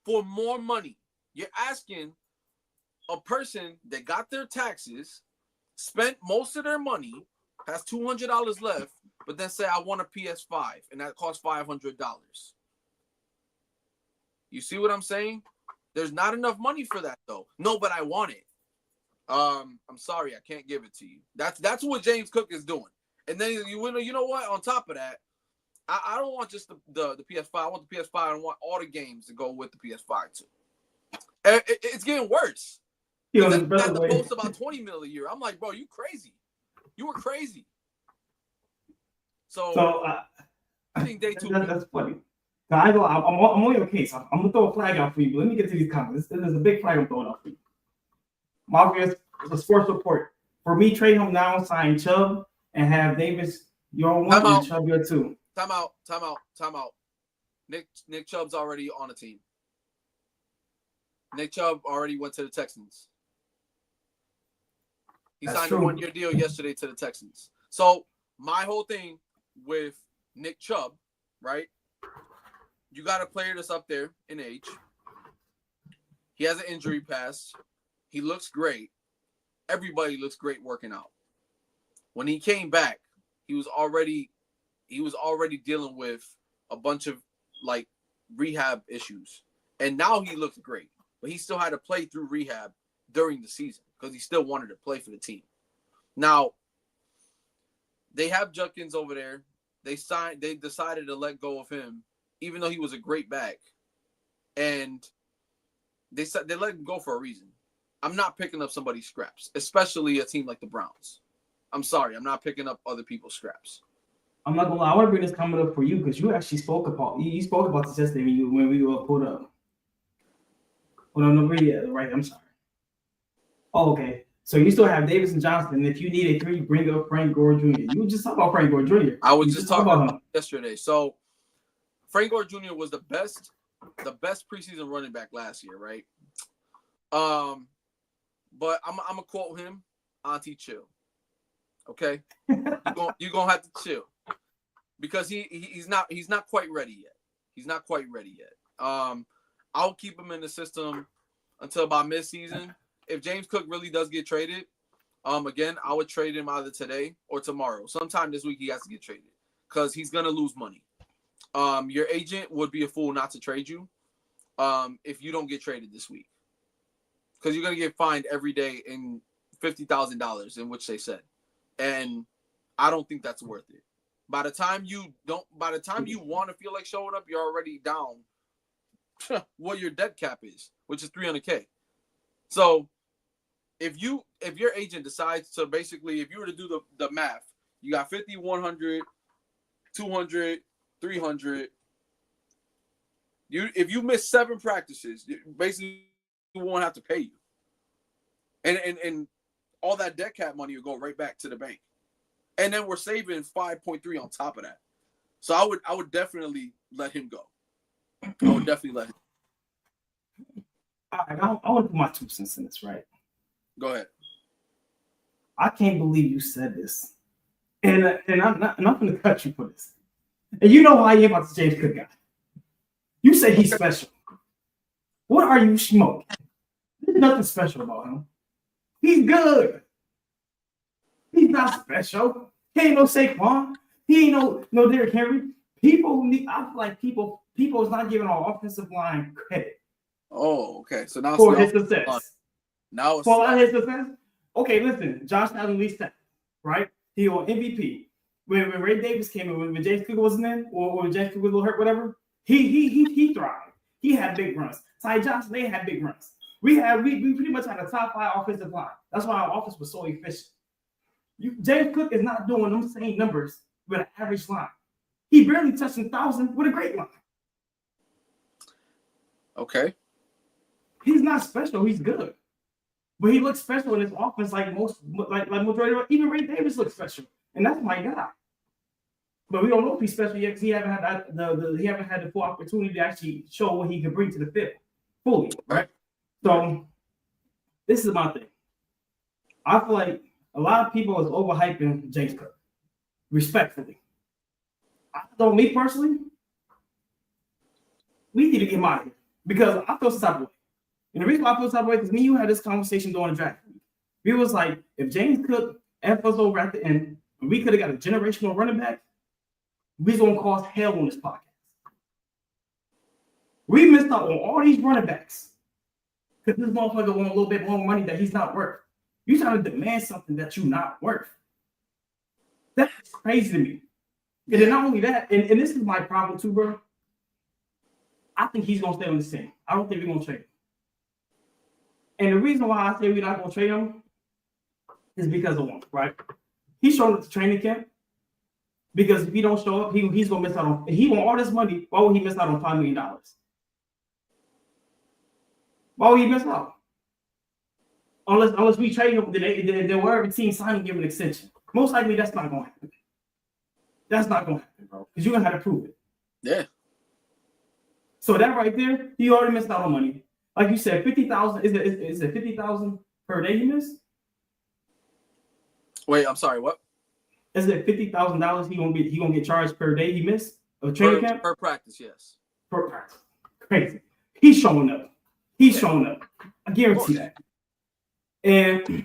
Speaker 2: for more money. You're asking a person that got their taxes, spent most of their money, has $200 left, but then say, I want a PS5, and that costs $500. You see what I'm saying? There's not enough money for that, though. No, but I want it. I'm sorry, I can't give it to you. That's what James Cook is doing. And then you know what? On top of that, I don't want just the PS5. I want the PS5. I want all the games to go with the PS5 too. It's getting worse.
Speaker 1: Yo,
Speaker 2: That the post about $20 million a year. I'm like, bro, you crazy. You were crazy. So I think day two.
Speaker 1: That's funny. I'm on your case. I'm gonna throw a flag out for you, but let me get to these comments. There's a big flag I'm throwing out for you. Marcus, the sports report. For me, trade him now, sign Chubb, and have Davis your one and Chubb your two.
Speaker 2: Time out. Nick Chubb's already on the team. Nick Chubb already went to the Texans. He signed a 1-year deal yesterday to the Texans. So my whole thing with Nick Chubb, right? You got a player that's up there in age. He has an injury past. He looks great. Everybody looks great working out. When he came back, he was already dealing with a bunch of like rehab issues. And now he looks great. But he still had to play through rehab during the season because he still wanted to play for the team. Now, they have Judkins over there. They decided to let go of him, even though he was a great back. And they let him go for a reason. I'm not picking up somebody's scraps, especially a team like the Browns. I'm sorry, I'm not picking up other people's scraps.
Speaker 1: I'm not gonna lie, I want to bring this comment up for you because you actually spoke about this yesterday when we were pulled up. Well, no, right. I'm sorry. Oh, okay. So you still have Davis and Johnson. If you need a 3, bring up Frank Gore Jr. You just talk about Frank Gore Jr.
Speaker 2: I was just talking about him yesterday. So Frank Gore Jr. was the best preseason running back last year, right? But I'm gonna quote him, Auntie chill. Okay? You're gonna have to chill. Because he's not quite ready yet. He's not quite ready yet. I'll keep him in the system until about midseason. If James Cook really does get traded, again, I would trade him either today or tomorrow. Sometime this week he has to get traded because he's gonna lose money. Your agent would be a fool not to trade you if you don't get traded this week. Because you're gonna get fined every day in $50,000, in which they said. And I don't think that's worth it. By the time you want to feel like showing up, you're already down what your dead cap is, which is $300K. So if your agent decides to basically, if you were to do the math, you got 50, 100, 200, 300. If you miss 7 practices, basically we won't have to pay you. And all that dead cap money will go right back to the bank. And then we're saving 5.3 on top of that. So I would definitely let him go. I would definitely let him.
Speaker 1: I want to put my 2 cents in this, right?
Speaker 2: Go ahead.
Speaker 1: I can't believe you said this. And I'm not going to cut you for this. And you know how I am about the James Cook guy. You say he's special. What are you smoking? There's nothing special about him. He's good. He's not special. He ain't no Saquon. He ain't no Derrick Henry. I feel like people is not giving our offensive line credit.
Speaker 2: Oh, okay. So now
Speaker 1: for his success.
Speaker 2: Now it's
Speaker 1: for his success. Okay, listen. Josh Allen least that, right? He won MVP. When Ray Davis came in, when James Cook wasn't in, or when James Cook was a little hurt, whatever, he thrived. He had big runs. Ty Johnson, they had big runs. We pretty much had a top 5 offensive line. That's why our offense was so efficient. James Cook is not doing them same numbers with an average line. He barely touched 1,000 with a great line.
Speaker 2: Okay.
Speaker 1: He's not special. He's good. But he looks special in his offense like majority of even Ray Davis looks special. And that's my guy. But we don't know if he's special yet because he haven't had the full opportunity to actually show what he can bring to the field fully, right? So this is my thing. I feel like a lot of people is overhyping James Cook, respectfully. Me personally, we need to get him out of here because I feel some type of way. And the reason why I feel some type of way is me and you had this conversation during the draft. We was like, if James Cook F us over at the end, and we could have got a generational running back, we're going to cause hell on this podcast. We missed out on all these running backs because this motherfucker want a little bit more money that he's not worth. You trying to demand something that you're not worth. That's crazy to me. And then not only that, and this is my problem too, bro. I think he's going to stay on the team. I don't think we're going to trade him. And the reason why I say we're not going to trade him is because of one, right? He's showing up to training camp. Because if he don't show up, he's going to miss out on. If he want all this money, why would he miss out on $5 million? Why would he miss out? Unless we trade him, then wherever team sign him, give him an extension. Most likely, that's not going to happen. That's not going to happen, bro. Because you're going to have to prove it.
Speaker 2: Yeah.
Speaker 1: So that right there, he already missed out on money. Like you said, 50,000. Is it 50,000 per day he missed?
Speaker 2: Wait, I'm sorry. What?
Speaker 1: Is it $50,000 he gonna get charged per day he missed of training camp?
Speaker 2: Per practice, yes.
Speaker 1: Per practice. Crazy. He's showing up. Showing up. I guarantee that. And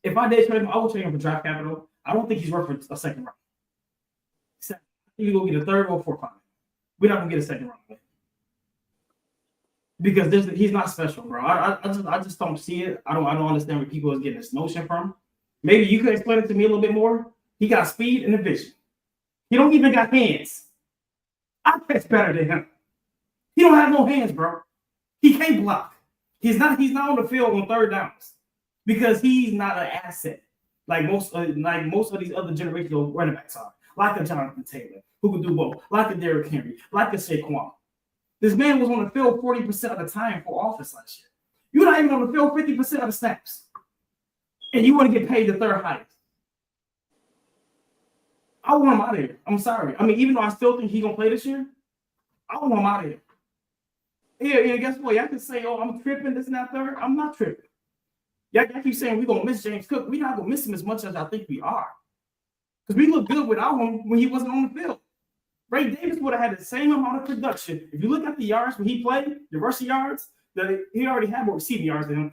Speaker 1: if I did trade him, I would trade him for draft capital. I don't think he's worth a second round. I think you're gonna get a third or fourth round. We're not gonna get a second round. Because he's not special, bro. I just don't see it. I don't understand where people is getting this notion from. Maybe you could explain it to me a little bit more. He got speed and a vision. He don't even got hands. I catch better than him. He don't have no hands, bro. He can't block. He's not on the field on third downs because he's not an asset like most of these other generational running backs are. Like a Jonathan Taylor, who could do both. Like a Derrick Henry. Like a Saquon. This man was on the field 40% of the time for offense last year. You're not even on the field 50% of the snaps. And you want to get paid the third highest. I want him out of here. I'm sorry. I mean, even though I still think he's going to play this year, I want him out of here. Yeah, guess what? Y'all can say, oh, I'm tripping, this and that, third. I'm not tripping. Y'all keep saying we're going to miss James Cook. We're not going to miss him as much as I think we are. Because we look good without him when he wasn't on the field. Ray Davis would have had the same amount of production. If you look at the yards when he played, the rushing yards, he already had more receiving yards than him.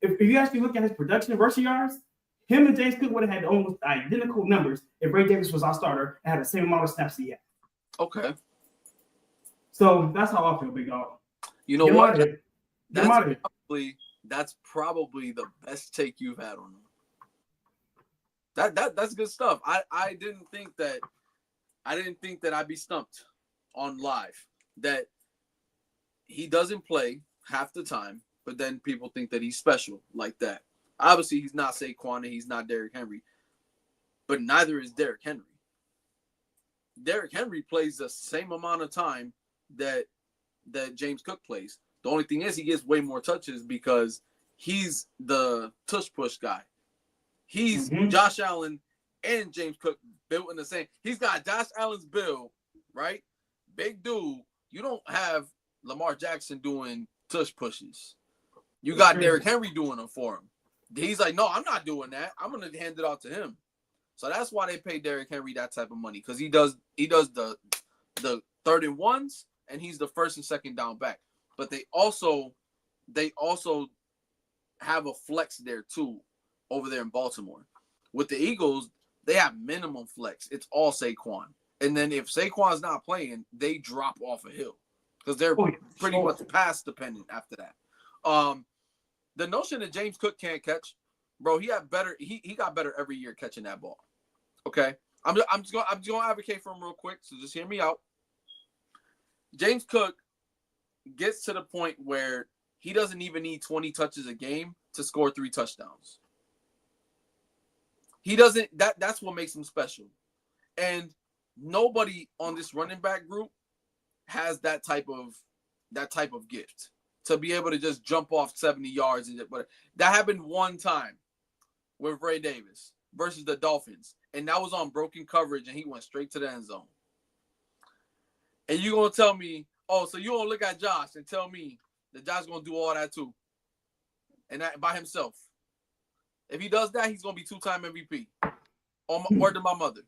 Speaker 1: If you actually look at his production rushing yards, him and James Cook would have had almost identical numbers if Ray Davis was our starter and had the same amount of snaps he had. Okay. So that's how I feel, big dog.
Speaker 2: You know what? That's probably the best take you've had on him. That's good stuff. I didn't think that I'd be stumped on live that he doesn't play half the time, but then people think that he's special like that. Obviously, he's not Saquon and he's not Derrick Henry, but neither is Derrick Henry. Derrick Henry plays the same amount of time that James Cook plays. The only thing is he gets way more touches because he's the tush push guy. He's Josh Allen and James Cook built in the same. He's got Josh Allen's build, right? Big dude. You don't have Lamar Jackson doing tush pushes. You got Derrick Henry doing them for him. He's like, no, I'm not doing that. I'm going to hand it off to him. So that's why they pay Derrick Henry that type of money, because he does the third and ones, and he's the first and second down back. But they also have a flex there too over there in Baltimore. With the Eagles, they have minimum flex. It's all Saquon. And then if Saquon's not playing, they drop off a hill because they're pretty much pass dependent after that. The notion that James Cook can't catch, bro, he got better every year catching that ball. Okay, I'm just gonna advocate for him real quick. So just hear me out. James Cook gets to the point where he doesn't even need 20 touches a game to score 3 touchdowns. He doesn't. That's what makes him special. And nobody on this running back group has that type of gift. to be able to just jump off 70 yards. But that happened one time with Ray Davis versus the Dolphins. And that was on broken coverage, and he went straight to the end zone. And you're going to tell me, oh, so you're going to look at Josh and tell me that Josh is going to do all that too. And that by himself. If he does that, he's going to be 2-time MVP. Word to my mother.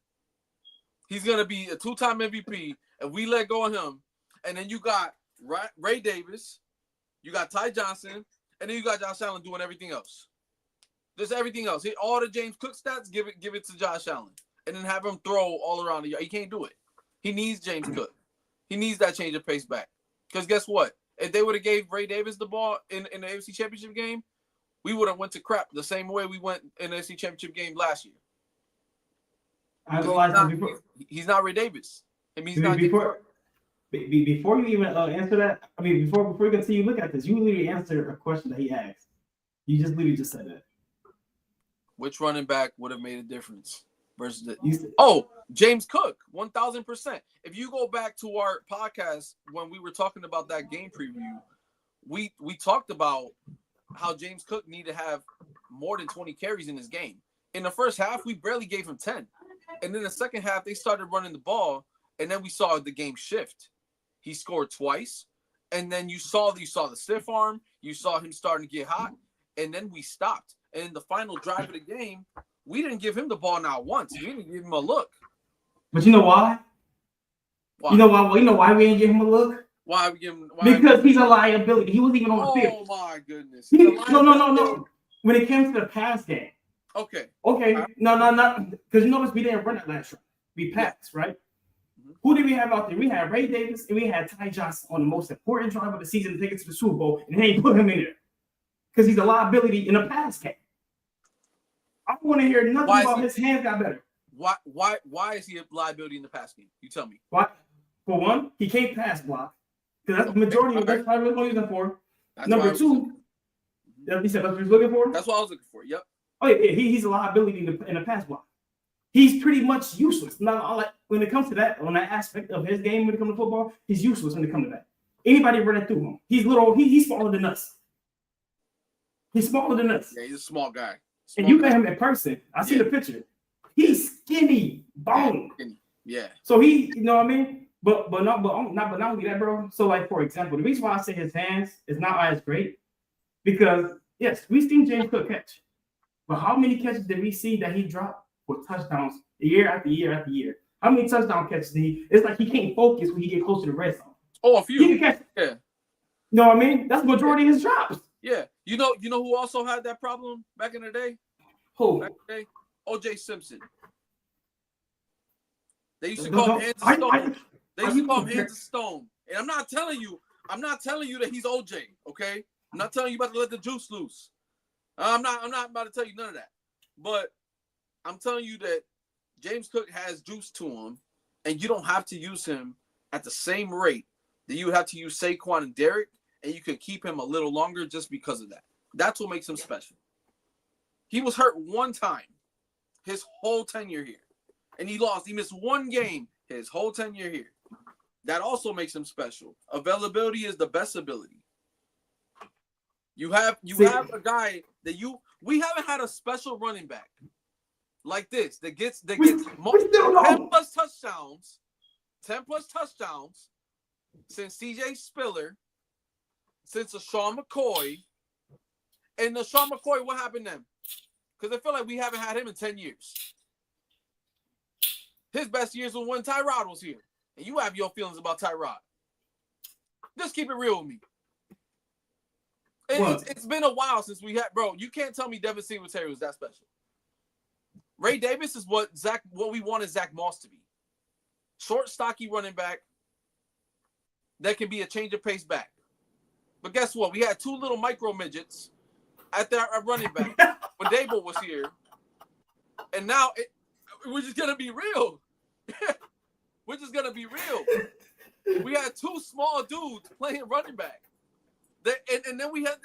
Speaker 2: He's going to be a 2-time MVP if we let go of him. And then you got Ray Davis, you got Ty Johnson, and then you got Josh Allen doing everything else. Just everything else. All the James Cook stats, give it to Josh Allen. And then have him throw all around the yard. He can't do it. He needs James Cook. He needs that change of pace back. Because guess what? If they would have gave Ray Davis the ball in the AFC Championship game, we would have went to crap the same way we went in the AFC Championship game last year. He's not Ray Davis. I mean,
Speaker 1: before you even answer that, I mean, before you continue look at this, you literally answered a question that he asked. You just literally just said that.
Speaker 2: Which running back would have made a difference versus James Cook, 1,000%. If you go back to our podcast when we were talking about that game preview, we talked about how James Cook needed to have more than 20 carries in his game. In the first half, we barely gave him 10. And then the second half, they started running the ball, and then we saw the game shift. He scored twice, and then you saw the stiff arm, you saw him starting to get hot, and then we stopped. And in the final drive of the game, we didn't give him the ball not once. We didn't give him a look.
Speaker 1: But you know why? You know why? Well, you know why we didn't give him a look?
Speaker 2: Why we give him?
Speaker 1: Because he's a liability. He wasn't even on the field.
Speaker 2: Oh my goodness!
Speaker 1: No. When it came to the pass game.
Speaker 2: Okay.
Speaker 1: No. Because you notice we didn't run it last year. We passed, right? Mm-hmm. Who did we have out there? We had Ray Davis and we had Ty Johnson on the most important drive of the season to take it to the Super Bowl, and they ain't put him in there because he's a liability in a pass game. I don't want to hear nothing about his hands got better.
Speaker 2: Why is he a liability in the pass game? You tell me.
Speaker 1: Why? For one, he can't pass block because that's the majority of that's probably what we're using for. Number two, he said that's what he's looking for.
Speaker 2: That's what I was looking for. Yep.
Speaker 1: Oh yeah, he's a liability in a pass block. He's pretty much useless. Now, when it comes to that, on that aspect of his game, when it comes to football, he's useless when it comes to that. Anybody running through him, he's little. He's smaller than us. He's smaller than us.
Speaker 2: Yeah, he's a small guy.
Speaker 1: And you met him in person. I see the picture. He's skinny, bone.
Speaker 2: Yeah.
Speaker 1: So he, you know what I mean? But not only that, bro. So like for example, the reason why I say his hands is not as great because yes, we've seen James Cook catch, but how many catches did we see that he dropped for touchdowns year after year after year? How many touchdown catches did he? It's like he can't focus when he get close to the red zone.
Speaker 2: Oh, a few.
Speaker 1: He can catch.
Speaker 2: Yeah.
Speaker 1: You know what I mean? That's the majority of his drops.
Speaker 2: Yeah. You know who also had that problem back in the day?
Speaker 1: Who?
Speaker 2: Back in the day? O.J. Simpson. They used to call him Hands of Stone. They used to call him Hands of Stone. And I'm not telling you that he's OJ, okay? I'm not telling you about to let the juice loose. I'm not about to tell you none of that. But I'm telling you that James Cook has juice to him, and you don't have to use him at the same rate that you would have to use Saquon and Derek, and you can keep him a little longer just because of that. That's what makes him special. He was hurt one time his whole tenure here. And he missed one game his whole tenure here. That also makes him special. Availability is the best ability. You have a guy that we haven't had a special running back like this that gets 10 plus touchdowns since CJ Spiller, since Sean McCoy. And Sean McCoy, what happened then? Because I feel like we haven't had him in 10 years. His best years was when Tyrod was here. And you have your feelings about Tyrod. Just keep it real with me. It's been a while since we had, bro. You can't tell me Devin Singletary was that special. Ray Davis is what we wanted Zach Moss to be. Short, stocky running back that can be a change of pace back. But guess what? We had two little micro midgets at running back when Dable was here. And now we're just going to be real. We're just going to be real. We had two small dudes playing running back. And then we had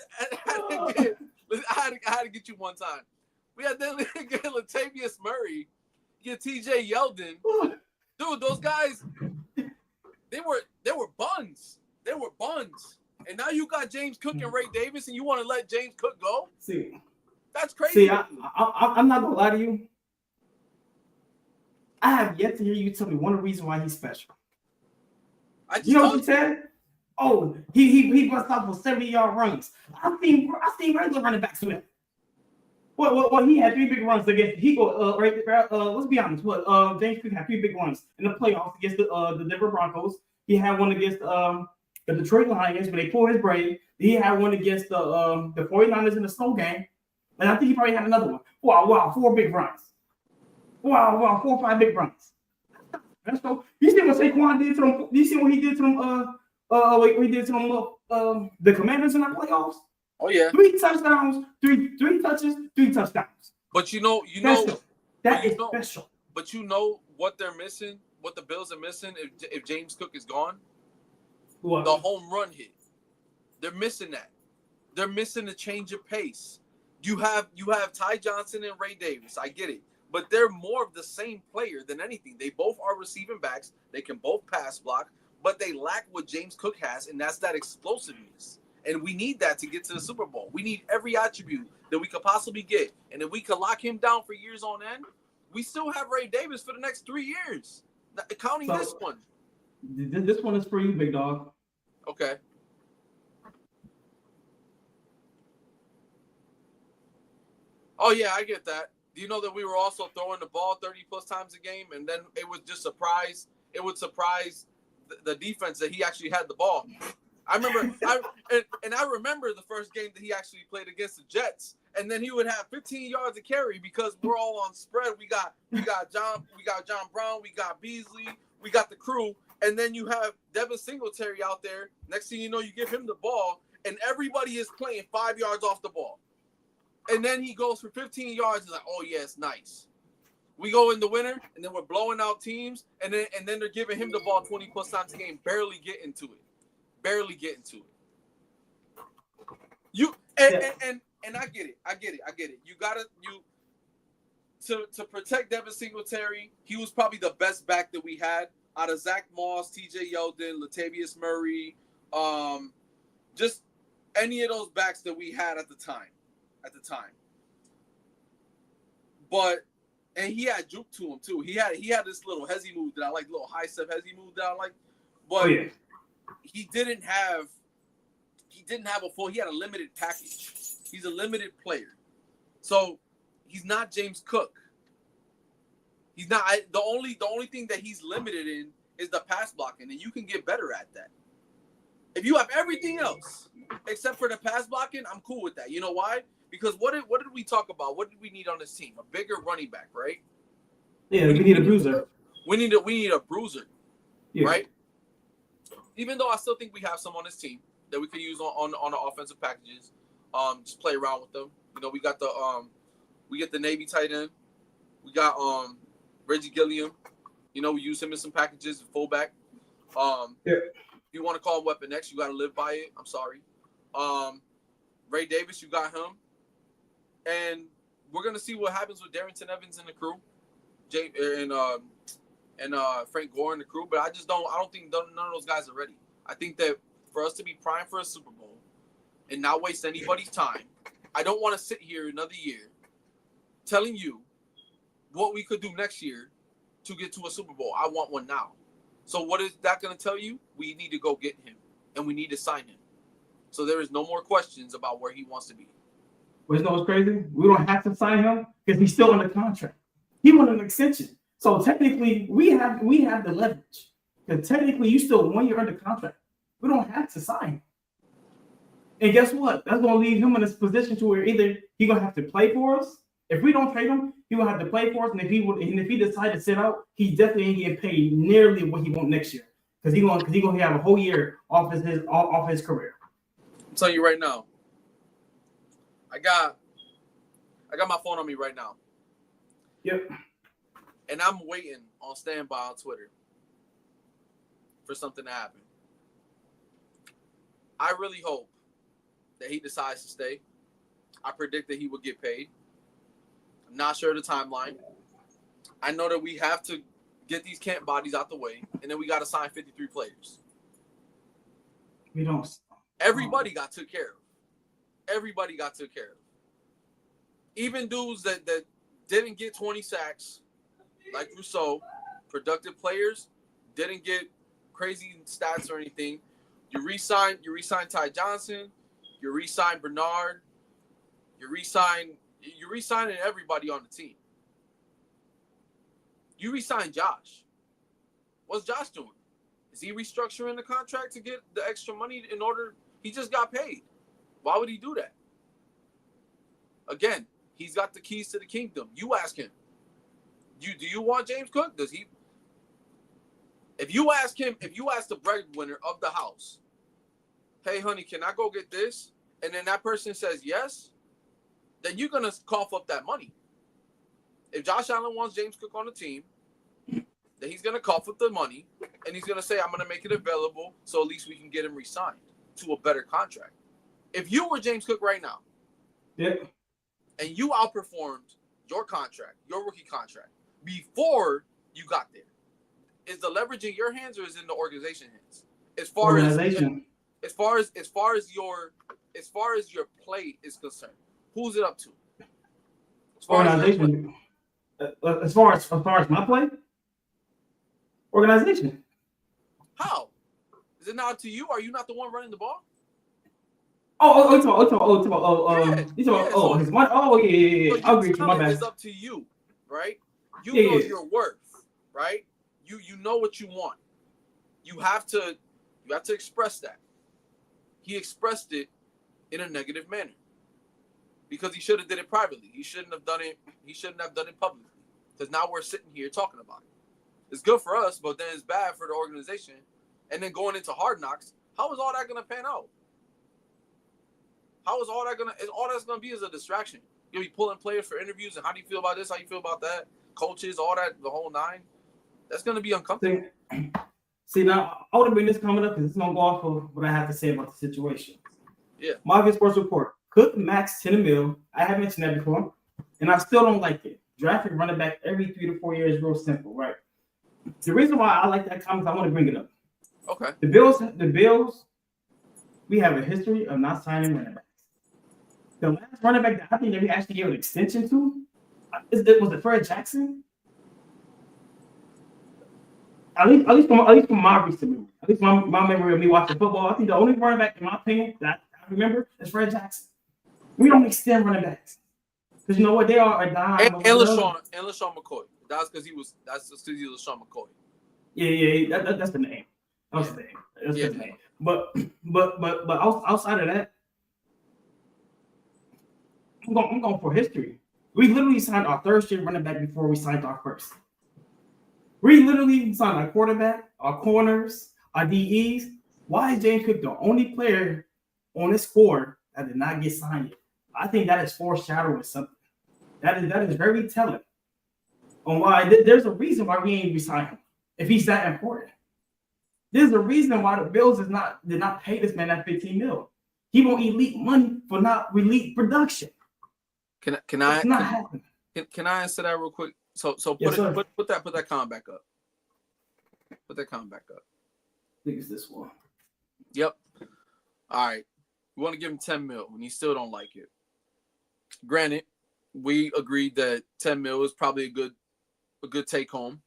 Speaker 2: I had to get you one time. We had then get Latavius Murray, get TJ Yeldon. Dude, those guys, they were buns. They were buns. And now you got James Cook and Ray Davis, and you want to let James Cook go?
Speaker 1: See,
Speaker 2: that's crazy.
Speaker 1: See, I'm not gonna lie to you. I have yet to hear you tell me one reason why he's special. You know what you said? Oh, he bust off for 70-yard runs. I've seen regular running backs do that. Well, he had 3 big runs against let's be honest. James Cook had 3 big runs in the playoffs against the Denver Broncos. He had one against the Detroit Lions when they pulled his brain. He had one against the 49ers in the snow game. And I think he probably had another one. Wow, 4 big runs. Wow, 4 or 5 big runs. That's so. You see what Saquon did to them? You see what he did to them? What he did to them? The Commanders in the playoffs.
Speaker 2: Oh yeah.
Speaker 1: 3 touchdowns, 3 touches, 3 touchdowns.
Speaker 2: But you know
Speaker 1: that is special.
Speaker 2: But you know what they're missing? What the Bills are missing if James Cook is gone? What? The home run hit. They're missing that. They're missing a change of pace. You have Ty Johnson and Ray Davis. I get it. But they're more of the same player than anything. They both are receiving backs. They can both pass block, but they lack what James Cook has, and that's that explosiveness. And we need that to get to the Super Bowl. We need every attribute that we could possibly get. And if we could lock him down for years on end, we still have Ray Davis for the next 3 years, counting this one.
Speaker 1: This one is for you, big dog.
Speaker 2: Okay. Oh, yeah, I get that. Do you know that we were also throwing the ball 30-plus times a game, and then it would just surprise the defense that he actually had the ball. I remember I remember the first game that he actually played against the Jets, and then he would have 15 yards of carry because we're all on spread. We got John Brown, we got Beasley, we got the crew, and then you have Devin Singletary out there. Next thing you know, you give him the ball, and everybody is playing 5 yards off the ball. And then he goes for 15 yards. He's like, oh, yeah, it's nice. We go in the winter, and then we're blowing out teams, and then they're giving him the ball 20-plus times a game, barely getting to it. And I get it. You gotta to protect Devin Singletary. He was probably the best back that we had out of Zach Moss, T.J. Yeldon, Latavius Murray, just any of those backs that we had at the time. And he had juke to him too. He had this little hezzy move that I like, little high step hezzy move that I like. But he didn't have a full. He had a limited package. He's a limited player, so he's not James Cook. He's not. The only thing that he's limited in is the pass blocking, and you can get better at that. If you have everything else except for the pass blocking, I'm cool with that. You know why? Because what did we talk about? What did we need on this team? A bigger running back, right?
Speaker 1: Yeah, we need a bruiser.
Speaker 2: We need a bruiser, right? Even though I still think we have some on this team that we could use on the offensive packages, just play around with them. You know, we got we get the Navy tight end. We got Reggie Gilliam. You know, we use him in some packages, fullback. If you want to call him Weapon X, you got to live by it. I'm sorry. Ray Davis, you got him. And we're gonna see what happens with Darrington Evans and the crew, and Frank Gore and the crew. But I don't think none of those guys are ready. I think that for us to be primed for a Super Bowl and not waste anybody's time, I don't want to sit here another year telling you what we could do next year to get to a Super Bowl. I want one now. So what is that going to tell you? We need to go get him, and we need to sign him. So there is no more questions about where he wants to be.
Speaker 1: Well, you know what's crazy? We don't have to sign him because he's still under contract. He wanted an extension. So technically, we have the leverage. Because technically, you still 1 year under contract. We don't have to sign him. And guess what? That's going to leave him in this position to where either he's going to have to play for us. If we don't trade him, he will have to play for us. And if he decides to sit out, he definitely ain't getting paid nearly what he wants next year. Because he's going to have a whole year off his career.
Speaker 2: I'm telling you right now. I got my phone on me right now.
Speaker 1: Yep.
Speaker 2: And I'm waiting on standby on Twitter for something to happen. I really hope that he decides to stay. I predict that he will get paid. I'm not sure of the timeline. I know that we have to get these camp bodies out the way, and then we got to sign 53 players.
Speaker 1: We don't.
Speaker 2: Everybody got took care of. Everybody got took care of. Even dudes that didn't get 20 sacks, like Rousseau, productive players, didn't get crazy stats or anything. You re-signed Ty Johnson, you re-signed Bernard, you're re-signing everybody on the team. You re-signed Josh. What's Josh doing? Is he restructuring the contract to get the extra money in order? He just got paid. Why would he do that? Again, he's got the keys to the kingdom. You ask him. Do you want James Cook? Does he? If you ask the breadwinner of the house, hey, honey, can I go get this? And then that person says yes, then you're going to cough up that money. If Josh Allen wants James Cook on the team, then he's going to cough up the money, and he's going to say, I'm going to make it available so at least we can get him re-signed to a better contract. If you were James Cook right now, and you outperformed your contract, your rookie contract, before you got there, is the leverage in your hands or is it in the organization hands? As far as your play is concerned, who's it up to?
Speaker 1: Organization. As far as my play, organization.
Speaker 2: How? Is it not up to you? Are you not the one running the ball?
Speaker 1: His money.
Speaker 2: So
Speaker 1: I'll agree with you. My bad.
Speaker 2: It's up to you, right? You know your worth, right? You know what you want. You have to express that. He expressed it in a negative manner because he should have did it privately. He shouldn't have done it. He shouldn't have done it publicly because now we're sitting here talking about it. It's good for us, but then it's bad for the organization. And then going into Hard Knocks, how is all that going to pan out? How is all that going to? All that's going to be is a distraction. You'll be pulling players for interviews, and how do you feel about this? How do you feel about that? Coaches, all that, the whole nine. That's going to be uncomfortable.
Speaker 1: See, now I would have been this coming up because it's going to go off of what I have to say about the situation.
Speaker 2: Yeah.
Speaker 1: Market Sports Report. Cook max 10 mil. I have mentioned that before, and I still don't like it. Drafting running back every 3 to 4 years is real simple, right? The reason why I like that comment is I want to bring it up.
Speaker 2: Okay.
Speaker 1: The Bills, we have a history of not signing running backs. The last running back that I think that we actually gave an extension to was it Fred Jackson? At least from my recent memory. At least my memory of me watching football. I think the only running back, in my opinion, that I remember is Fred Jackson. We don't extend running backs. Because you know what? They are a dime.
Speaker 2: And LaShawn McCoy. That's because he was LaShawn McCoy.
Speaker 1: Yeah. That's the name. That's the name. That's the name. But outside of that, I'm going for history. We literally signed our third string running back before we signed our first. We literally signed our quarterback, our corners, our DEs. Why is James Cook the only player on this squad that did not get signed yet? I think that is foreshadowing something. That is very telling on why there's a reason why we ain't resign him if he's that important. There's a reason why the Bills did not pay this man that $15 million. He won't elite money for not elite production.
Speaker 2: Can I answer that real quick? So put that comment back up. Put that comment back up.
Speaker 1: I think it's this one.
Speaker 2: Yep. All right. We want to give him 10 mil and you still don't like it. Granted, we agreed that 10 mil is probably a good take home.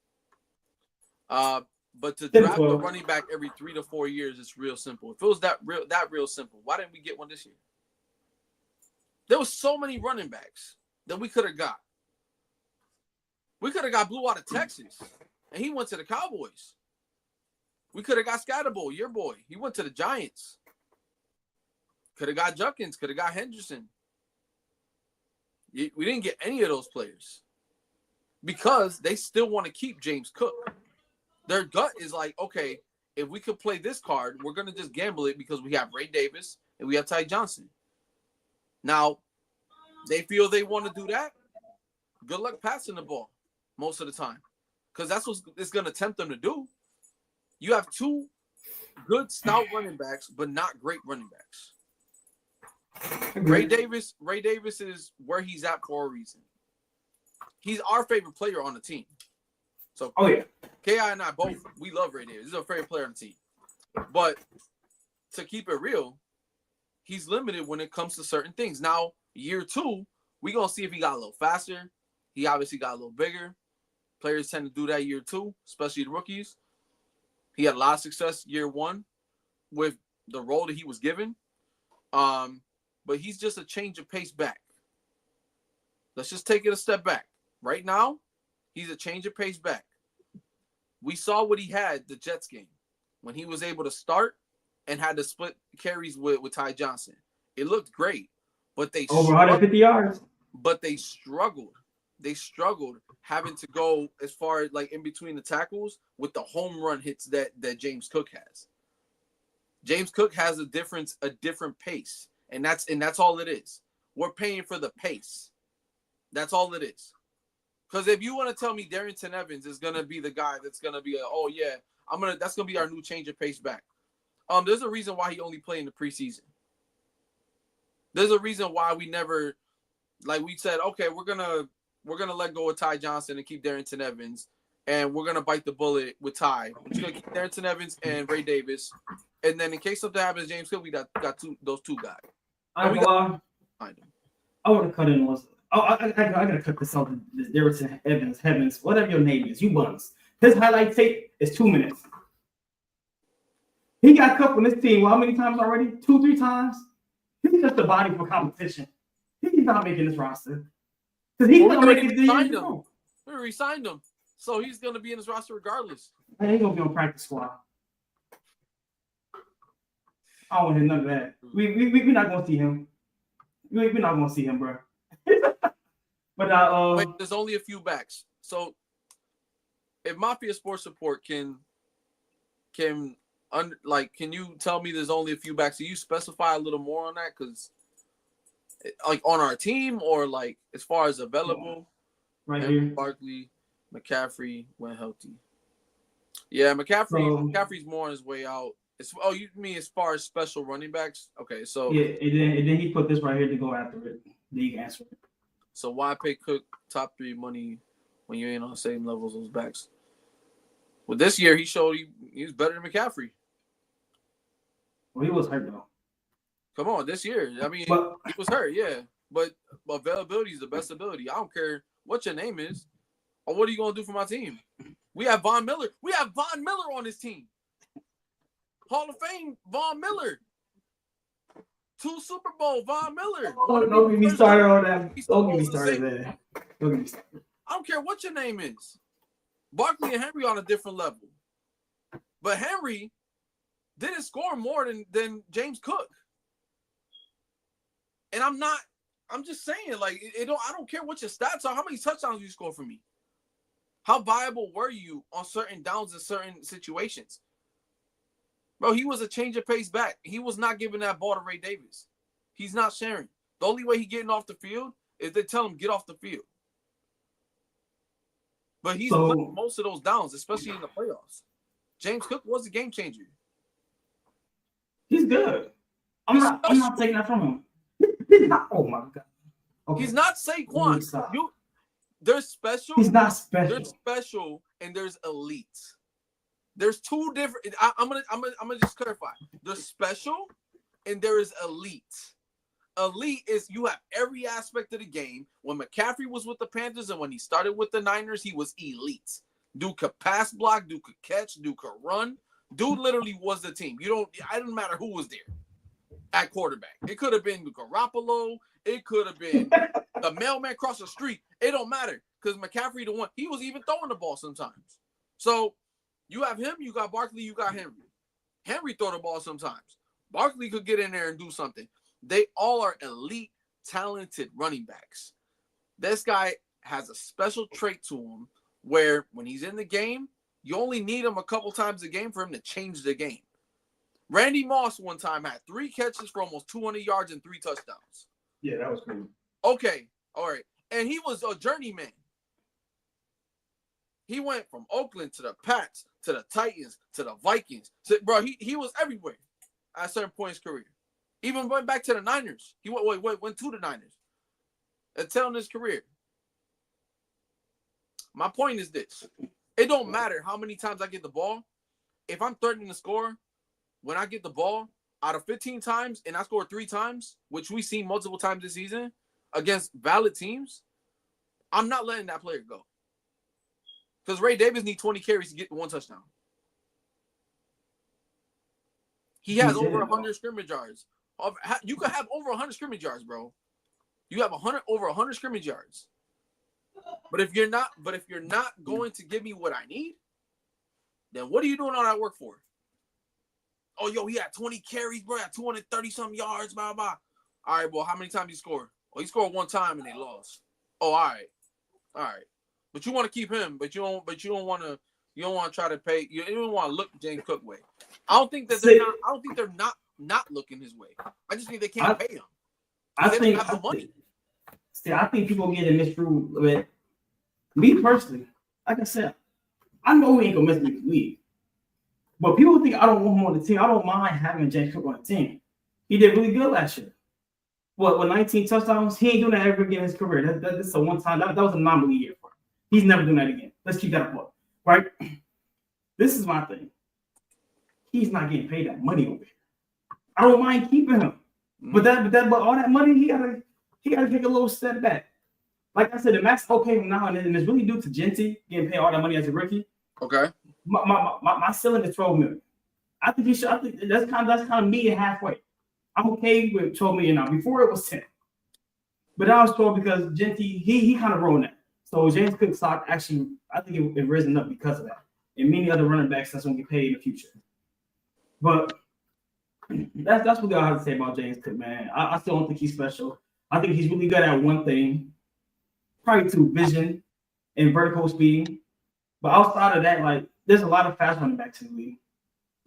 Speaker 2: But to draft a running back every 3 to 4 years is real simple. If it was that real simple, why didn't we get one this year? There was so many running backs that we could have got. We could have got Blue out of Texas, and he went to the Cowboys. We could have got Scatterbo, your boy. He went to the Giants. Could have got Junkins. Could have got Henderson. We didn't get any of those players because they still want to keep James Cook. Their gut is like, okay, if we could play this card, we're going to just gamble it because we have Ray Davis and we have Ty Johnson. Now, they feel they want to do that. Good luck passing the ball most of the time because that's what it's going to tempt them to do. You have two good stout running backs, but not great running backs. Ray Davis is where he's at for a reason. He's our favorite player on the team. So, Ki and I both, we love Ray Davis. He's our favorite player on the team. But to keep it real, he's limited when it comes to certain things. Now, year 2, we're going to see if he got a little faster. He obviously got a little bigger. Players tend to do that year 2, especially the rookies. He had a lot of success year 1 with the role that he was given. But he's just a change of pace back. Let's just take it a step back. Right now, he's a change of pace back. We saw what he had the Jets game when he was able to start and had to split carries with Ty Johnson. It looked great, but they
Speaker 1: over 150 yards.
Speaker 2: But they struggled. They struggled having to go as far as like in between the tackles with the home run hits that James Cook has. James Cook has a different pace, and that's all it is. We're paying for the pace. That's all it is. Because if you want to tell me Darrington Evans is gonna be the guy that's gonna be that's gonna be our new change of pace back. There's a reason why he only played in the preseason. There's a reason why we never, like we said, okay, we're gonna let go of Ty Johnson and keep Darrington Evans, and we're gonna bite the bullet with Ty. We're just gonna keep Darrington Evans and Ray Davis, and then in case something happens, James Cook, we got those two guys.
Speaker 1: I want to cut in once. I gotta cut this out. This Darrington Evans, whatever your name is, you buns. His highlight tape is 2 minutes. He got cut from this team. Well, how many times already? 2-3 times. He's just a body for competition. He's not making this roster because he's gonna make it.
Speaker 2: We re-signed him, so he's gonna be in this roster regardless.
Speaker 1: He's gonna be on practice squad. I don't want to hear none of that. We're not gonna see him. We're not gonna see him, bro. But
Speaker 2: wait, there's only a few backs. So if Mafia Sports Report can you tell me there's only a few backs? Can you specify a little more on that? Because like on our team or like as far as available,
Speaker 1: right here,
Speaker 2: Barkley, McCaffrey went healthy. Yeah, McCaffrey's more on his way out. You mean as far as special running backs? Okay, so
Speaker 1: yeah, and then he put this right here to go after it. Then you can answer it.
Speaker 2: So why pay Cook top 3 money when you ain't on the same level as those backs? Well, this year he showed he was better than McCaffrey.
Speaker 1: Well, he was hurt though.
Speaker 2: Come on, this year. I mean, he was hurt, yeah. But availability is the best ability. I don't care what your name is or what are you going to do for my team. We have Von Miller. We have Von Miller on this team. Hall of Fame, Von Miller. 2 Super Bowl, Von Miller.
Speaker 1: Don't get me started on that. Don't get me started there. Don't get me started.
Speaker 2: I don't care what your name is. Barkley and Henry on a different level. But Henry didn't score more than James Cook. And I'm just saying, like, I don't care what your stats are. How many touchdowns you score for me? How viable were you on certain downs in certain situations? Bro, he was a change of pace back. He was not giving that ball to Ray Davis. He's not sharing. The only way he's getting off the field is they tell him get off the field. But he's putting most of those downs, especially in the playoffs. James Cook was a game changer.
Speaker 1: He's good. I'm not taking that from him. He's not. Oh my God.
Speaker 2: Okay. He's not Saquon. There's special.
Speaker 1: He's not special.
Speaker 2: There's special and there's elite. There's 2 different. I'm gonna just clarify. There's special and there is elite. Elite is you have every aspect of the game. When McCaffrey was with the Panthers and when he started with the Niners, he was elite. Dude could pass block, dude could catch, dude could run. Dude literally was the team. I didn't matter who was there at quarterback. It could have been Garoppolo. It could have been the mailman across the street. It don't matter because McCaffrey the one. He was even throwing the ball sometimes. So you have him, you got Barkley, you got Henry. Henry throw the ball sometimes. Barkley could get in there and do something. They all are elite, talented running backs. This guy has a special trait to him where when he's in the game, you only need him a couple times a game for him to change the game. Randy Moss one time had 3 catches for almost 200 yards and 3 touchdowns.
Speaker 1: Yeah, that was cool.
Speaker 2: Okay, all right. And he was a journeyman. He went from Oakland to the Pats, to the Titans, to the Vikings. Bro, he was everywhere at a certain point in his career. Even went back to the Niners. He went to the Niners. Until in his career. My point is this. It don't matter how many times I get the ball. If I'm threatening to score, when I get the ball, out of 15 times and I scored 3 times, which we've seen multiple times this season against valid teams, I'm not letting that player go. Because Ray Davis needs 20 carries to get 1 touchdown. He has over 100 scrimmage yards. You could have over 100 scrimmage yards, bro. You have over 100 scrimmage yards. But if you're not going to give me what I need, then what are you doing all that work for? Oh, yo, he had 20 carries, bro. He had 230-something yards, blah, blah. All right, well, how many times he scored? Well, he scored 1 time and they lost. Oh, all right. But you want to keep him, but you don't want to try to pay. You don't want to look James Cook way. I don't think they're not looking his way. I just think they can't pay him. I think have the money.
Speaker 1: I think people get in this room with me personally. Like I said, I know he ain't gonna miss me the league. But people think I don't want him on the team. I don't mind having James Cook on the team. He did really good last year. With 19 touchdowns, he ain't doing that ever again in his career. That's a one-time. That was an anomaly year for him. He's never doing that again. Let's keep that apart, right? This is my thing. He's not getting paid that money over here. I don't mind keeping him, but all that money, he gotta take a little step back. Like I said, the max okay from now and it's really due to Genty getting paid all that money as a rookie.
Speaker 2: Okay.
Speaker 1: My ceiling is $12 million. I think he should. I think that's kind of meet it halfway. I'm okay with $12 million now. Before it was 10, but now it's 12 because Genty he kind of rolling that. So James Cook's stock actually, I think it risen up because of that, and many other running backs that's gonna get paid in the future. But that's what I have to say about James Cook, man. I still don't think he's special. I think he's really good at one thing, probably 2, vision and vertical speed. But outside of that, like, there's a lot of fast running backs in the league.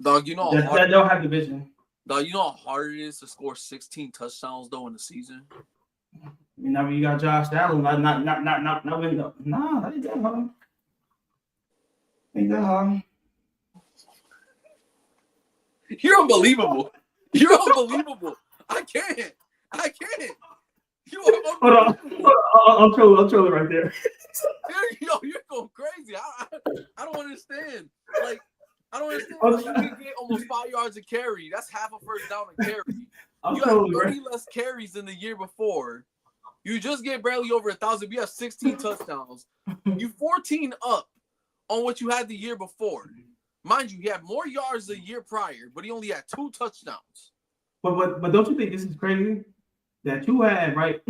Speaker 2: Dog, you know
Speaker 1: that don't have the vision.
Speaker 2: Dog, you know how hard it is to score 16 touchdowns though in the season.
Speaker 1: You know, you got Josh Allen, not that ain't that hard. Ain't that hard.
Speaker 2: You're unbelievable. You're unbelievable. I can't. You are
Speaker 1: Hold on. I'm trolling right there.
Speaker 2: You're going crazy. I don't understand. Like, I don't understand. You can get almost 5 yards a carry. That's half a first down a carry. You have 30 less carries than the year before. You just get barely over 1,000. You have 16 touchdowns. You 14 up on what you had the year before. Mind you, he had more yards the year prior, but he only had 2 touchdowns.
Speaker 1: But don't you think this is crazy? That you had, right?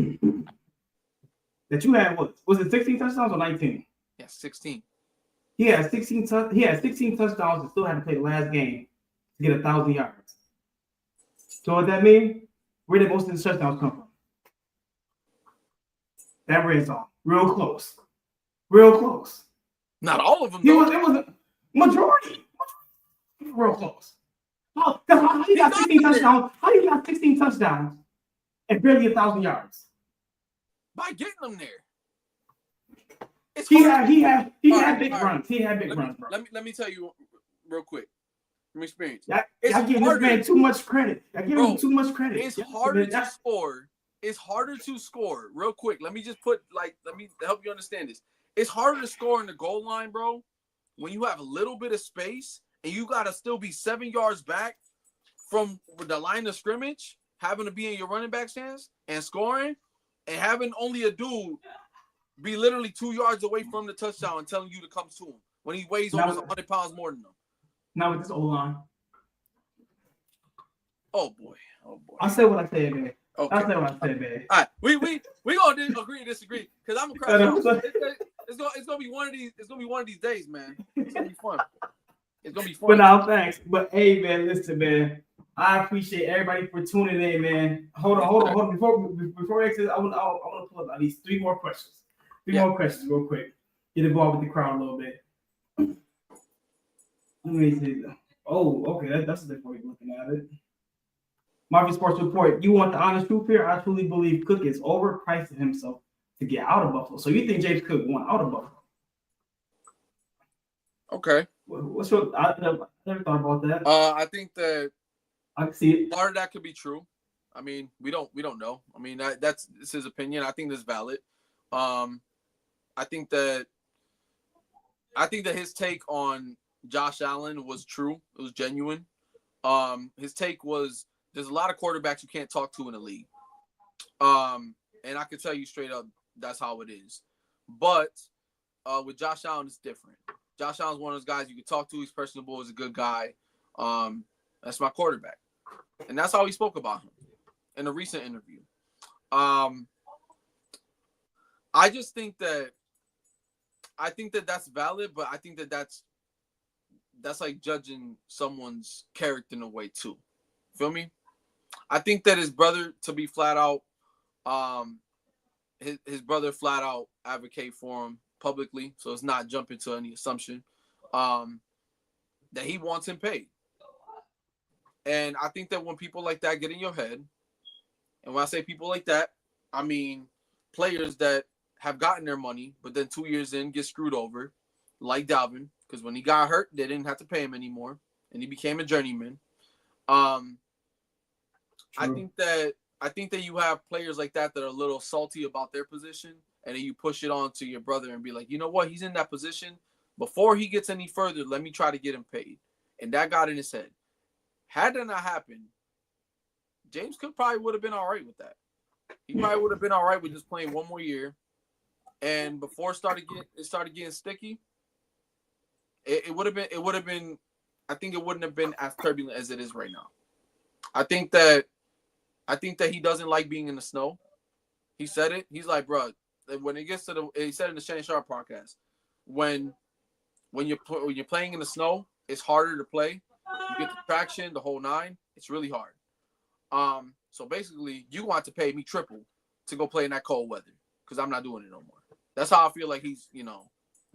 Speaker 1: That you had what? Was it 16 touchdowns or 19?
Speaker 2: Yeah, 16.
Speaker 1: He had 16 touchdowns and still had to play the last game to get 1,000 yards. So what that mean? Where did most of the touchdowns come from? That red zone. Real close.
Speaker 2: Not all of them.
Speaker 1: It was a majority. Real close. How you got 16 touchdowns? How you got 16 touchdowns and barely 1,000 yards?
Speaker 2: By getting them there.
Speaker 1: He had big runs. He had big runs, bro.
Speaker 2: Let me tell you real quick from experience.
Speaker 1: I give this man too much credit. Him too much credit.
Speaker 2: It's harder to score. It's harder to score. Real quick. Let me help you understand this. It's harder to score in the goal line, bro, when you have a little bit of space and you gotta still be 7 yards back from the line of scrimmage, having to be in your running back stance and scoring, and having only a dude be literally 2 yards away from the touchdown and telling you to come to him when he weighs almost 100 pounds more than them.
Speaker 1: Now with this O-line.
Speaker 2: Oh boy.
Speaker 1: I said what I said, man.
Speaker 2: Okay.
Speaker 1: I said what I said, man.
Speaker 2: All right, we gonna agree to disagree because I'm a crash out. It's gonna be one of these. It's gonna be one of these days, man. It's gonna be fun.
Speaker 1: But now, thanks. But hey, man, listen, man. I appreciate everybody for tuning in, man. Hold on. Before we exit, I want to pull up at least 3 more questions. Three more questions, real quick. Get involved with the crowd a little bit. Let me see. Oh, okay. That's a different way of looking at it. Marvel Sports Report. You want the honest truth here? I truly believe Cook is overpricing himself to get out of Buffalo. So you think James Cook won out of Buffalo?
Speaker 2: Okay.
Speaker 1: What's your? I never thought about that.
Speaker 2: I think that
Speaker 1: I can see it.
Speaker 2: Part of that could be true. I mean, we don't know. I mean, that's his opinion. I think that's valid. I think that his take on Josh Allen was true. It was genuine. His take was There's a lot of quarterbacks you can't talk to in the league. And I can tell you straight up, that's how it is. But with Josh Allen, it's different. Josh Allen's one of those guys you can talk to. He's personable. He's a good guy. That's my quarterback. And that's how he spoke about him in a recent interview. I just think that that's valid, but I think that that's like judging someone's character in a way too. Feel me? I think that his brother, to be flat out, his brother flat out advocate for him publicly, so it's not jumping to any assumption that he wants him paid. And I think that when people like that get in your head, and when I say people like that, I mean players that have gotten their money, but then 2 years in get screwed over, like Dalvin, because when he got hurt, they didn't have to pay him anymore, and he became a journeyman. I think that you have players like that are a little salty about their position, and then you push it on to your brother and be like, you know what, he's in that position. Before he gets any further, let me try to get him paid. And that got in his head. Had that not happened, James Cook probably would have been all right with that. He probably would have been all right with just playing one more year. And before it started getting sticky, it would have been. I think it wouldn't have been as turbulent as it is right now. I think that he doesn't like being in the snow. He said it. He's like, bro, when it gets to he said in the Shannon Sharp podcast, when you're playing in the snow, it's harder to play. You get the traction, the whole nine. It's really hard. So basically, you want to pay me triple to go play in that cold weather because I'm not doing it no more. That's how I feel like he's,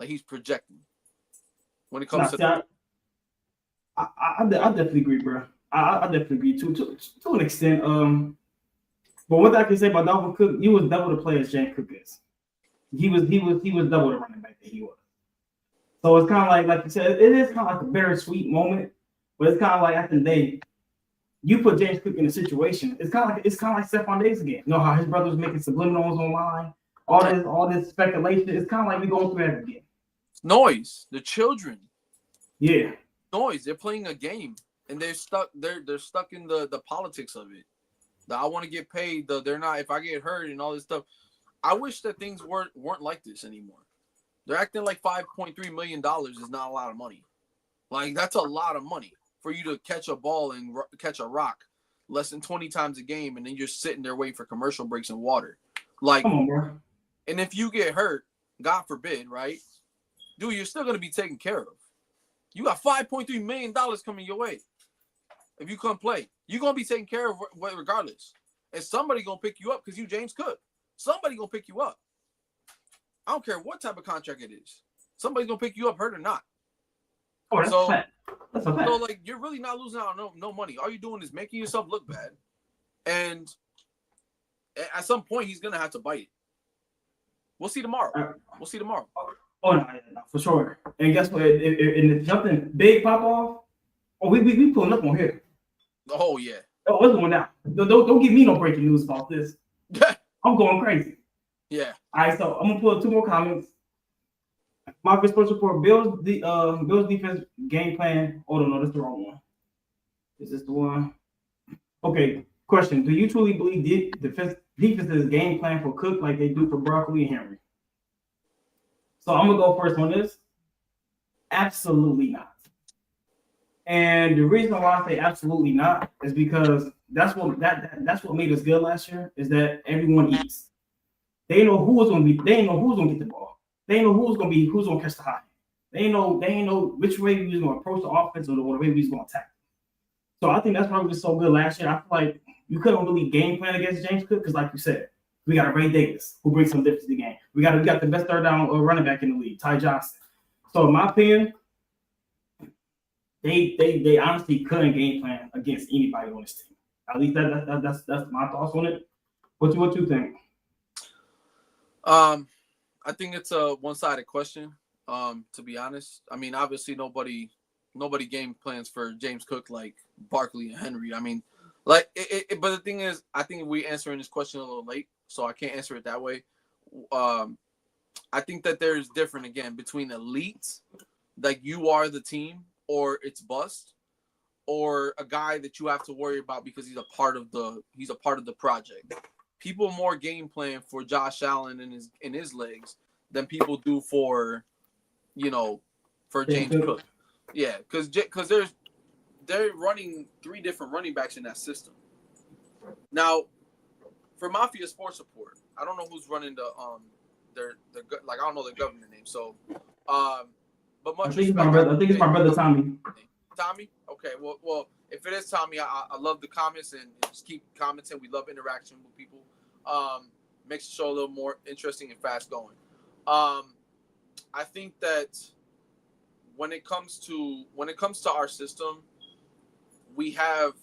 Speaker 2: he's projecting when it comes to.
Speaker 1: I definitely agree, bro. I definitely agree to an extent. But what I can say about Dalvin Cook, he was double the player as James Cook is. He was double the running back that he was. So it's kind of like you said, it is kind of like a bittersweet moment. But it's kind of like at the end of the day, you put James Cook in a situation. It's kind of like Stephon Diggs again. You know how his brother was making subliminals online, all this speculation. It's kind of like we going through that again.
Speaker 2: Noise, the children.
Speaker 1: Yeah.
Speaker 2: Noise. They're playing a game, and they're stuck. They're stuck in the politics of it. I want to get paid. They're not. If I get hurt and all this stuff, I wish that things weren't like this anymore. They're acting like $5.3 million is not a lot of money. Like that's a lot of money for you to catch a ball and catch a rock less than 20 times a game, and then you're sitting there waiting for commercial breaks and water. Like,
Speaker 1: come on, bro.
Speaker 2: And if you get hurt, God forbid, right? Dude, you're still gonna be taken care of. You got $5.3 million coming your way. If you come play, you're gonna be taken care of regardless. And somebody gonna pick you up because you James Cook. Somebody gonna pick you up. I don't care what type of contract it is. Somebody's gonna pick you up, hurt or not.
Speaker 1: Oh, that's a fact. That's a fact.
Speaker 2: So like you're really not losing out on no money. All you're doing is making yourself look bad. And at some point he's gonna have to bite it. We'll see tomorrow. Oh
Speaker 1: no, for sure. And guess what? If something big pop off, we pulling up on here.
Speaker 2: Oh yeah.
Speaker 1: Oh, what's going down? Don't give me no breaking news about this. I'm going crazy.
Speaker 2: Yeah.
Speaker 1: All right, so I'm gonna pull up two more comments. Marcus Sports Report: Bills defense game plan. Oh no, that's the wrong one. Is this the one? Okay. Question: do you truly believe defense's game plan for Cook like they do for Broccoli and Henry? So I'm gonna go first on this. Absolutely not. And the reason why I say absolutely not is because that's what made us good last year is that everyone eats. They know who's gonna get the ball. They know who's gonna catch the high. They know which way we was gonna approach the offense or the way we was gonna attack. So I think that's why we were so good last year. I feel like you couldn't really game plan against James Cook because, like you said, we got a Ray Davis who brings some difference to the game. We got the best third down running back in the league, Ty Johnson. So in my opinion, they honestly couldn't game plan against anybody on this team. At least that's my thoughts on it. What you think?
Speaker 2: I think it's a one-sided question. To be honest, I mean, obviously nobody game plans for James Cook like Barkley and Henry. I mean, but the thing is, I think we answering this question a little late, so I can't answer it that way. I think that there's different again between elites, like you are the team, or it's bust, or a guy that you have to worry about because he's a part of the project. People more game plan for Josh Allen in his legs than people do for James Cook. Yeah, because they're running 3 different running backs in that system. Now, for Mafia Sports Report, I don't know who's running I don't know the government name. So, but much
Speaker 1: I think it's my brother Tommy.
Speaker 2: Tommy? Okay. Well, if it is Tommy, I love the comments and just keep commenting. We love interaction with people. Makes the show a little more interesting and fast going. I think that when it comes to our system, we have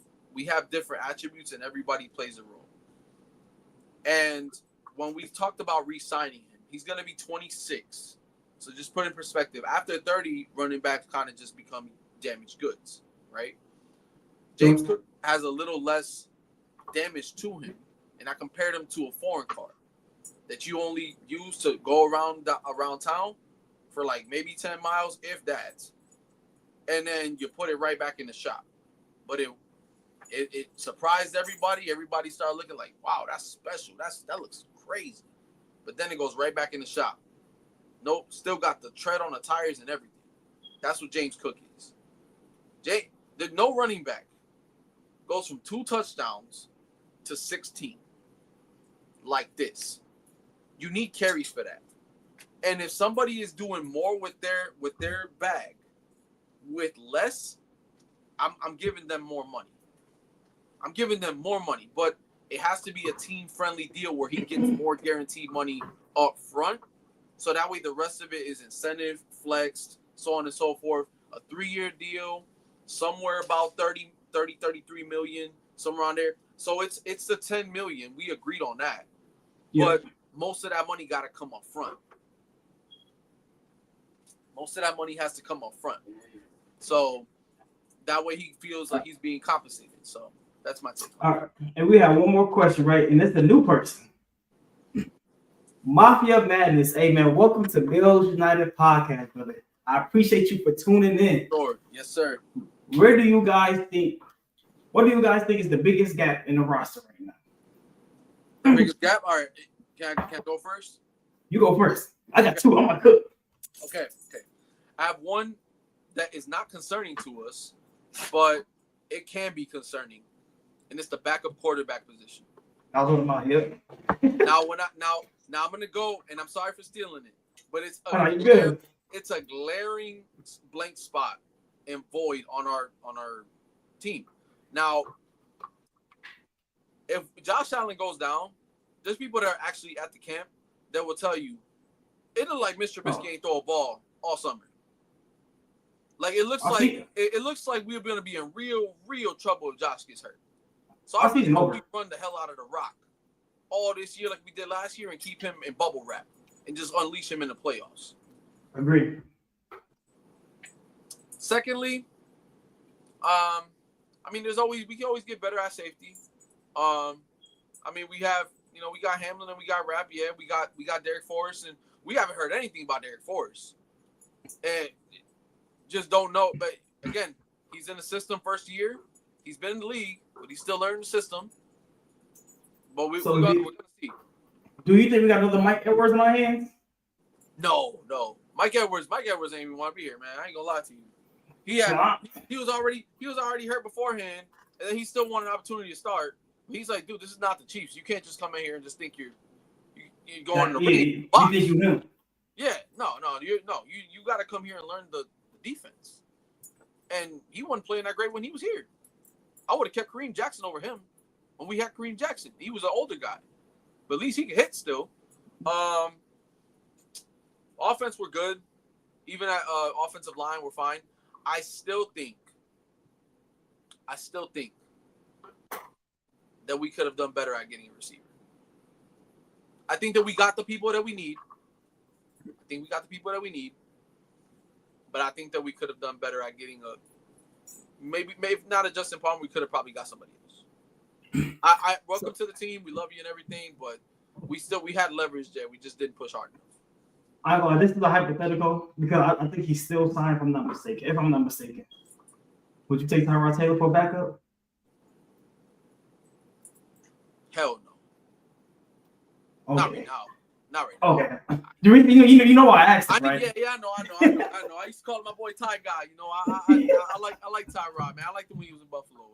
Speaker 2: different attributes and everybody plays a role. And when we've talked about re-signing him, he's going to be 26. So just put in perspective, after 30, running backs kind of just become damaged goods, right? James Cook has a little less damage to him, and I compared him to a foreign car that you only use to go around town for like maybe 10 miles, if that, and then you put it right back in the shop. But it surprised everybody. Everybody started looking like, wow, that's special. That looks crazy. But then it goes right back in the shop. Nope, still got the tread on the tires and everything. That's what James Cook is. There's no running back goes from 2 touchdowns to 16 like this. You need carries for that. And if somebody is doing more with their bag with less, I'm giving them more money. I'm giving them more money, but it has to be a team-friendly deal where he gets more guaranteed money up front. So that way the rest of it is incentive, flexed, so on and so forth. A 3-year deal, somewhere about 33 million, somewhere around there. So it's the 10 million. We agreed on that. Yeah. But most of that money got to come up front. Most of that money has to come up front. So that way he feels like he's being compensated. So that's my take.
Speaker 1: All right. And we have one more question, right? And it's a new person. Mafia Madness. Hey, man, welcome to Bills United Podcast, brother. I appreciate you for tuning in.
Speaker 2: Sure. Yes, sir.
Speaker 1: What do you guys think is the biggest gap in the roster right now?
Speaker 2: The biggest gap? All right. Can I go first?
Speaker 1: You go first. I got 2. I'm going to cook.
Speaker 2: Okay. I have one that is not concerning to us, but it can be concerning, and it's the backup quarterback position.
Speaker 1: I was on my hip.
Speaker 2: Now I'm gonna go, and I'm sorry for stealing it, but it's a glaring blank spot and void on our team. Now, if Josh Allen goes down, there's people that are actually at the camp that will tell you it looks like Mr. Trubisky ain't throw a ball all summer. Like it looks like we're gonna be in real trouble if Josh gets hurt. So I think we run the hell out of the rock all this year like we did last year and keep him in bubble wrap and just unleash him in the playoffs.
Speaker 1: Agreed.
Speaker 2: Secondly, I mean, we can always get better at safety. I mean, we got Hamlin and we got Rapp. Yeah, we got Derek Forrest, and we haven't heard anything about Derek Forrest, and just don't know. But again, he's in the system first year. He's been in the league, but he's still learning the system. But we're gonna see.
Speaker 1: Do you think we got another Mike Edwards in our hands?
Speaker 2: No. Mike Edwards ain't even want to be here, man. I ain't gonna lie to you. He was already hurt beforehand, and then he still wanted an opportunity to start. He's like, dude, this is not the Chiefs. You can't just come in here and just think you're going to the ring.
Speaker 1: You think you him?
Speaker 2: Yeah, no. You got to come here and learn the defense. And he wasn't playing that great when he was here. I would have kept Kareem Jackson over him when we had Kareem Jackson. He was an older guy, but at least he could hit still. Offense were good. Even at offensive line, we're fine. I still think that we could have done better at getting a receiver. I think that we got the people that we need. But I think that we could have done better at getting maybe not a Justin Palmer. We could have probably got somebody else. I welcome to the team. We love you and everything, but we had leverage there. We just didn't push hard enough.
Speaker 1: This is a hypothetical because I think he's still signed, if I'm not mistaken. Would you take Tyrod Taylor for backup?
Speaker 2: Hell no.
Speaker 1: Okay.
Speaker 2: Not right now. Not right now.
Speaker 1: Okay. You know why I asked it, right?
Speaker 2: Yeah, I know. I used to call him my boy Ty Guy. You know, I like Tyrod, man. I liked him when he was in Buffalo.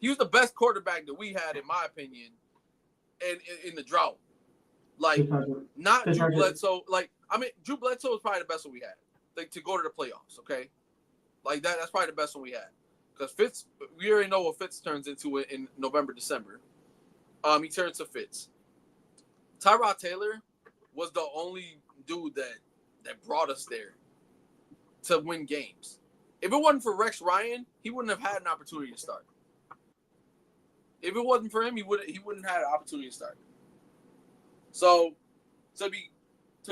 Speaker 2: He was the best quarterback that we had, in my opinion, in the drought. Like, not Drew Bledsoe. Like, I mean, Drew Bledsoe was probably the best one we had. Like, to go to the playoffs, okay? Like, that's probably the best one we had. Because Fitz, we already know what Fitz turns into in November, December. He turns to Fitz. Tyrod Taylor was the only dude that brought us there to win games. If it wasn't for Rex Ryan, he wouldn't have had an opportunity to start. If it wasn't for him, he wouldn't have had an opportunity to start. So, to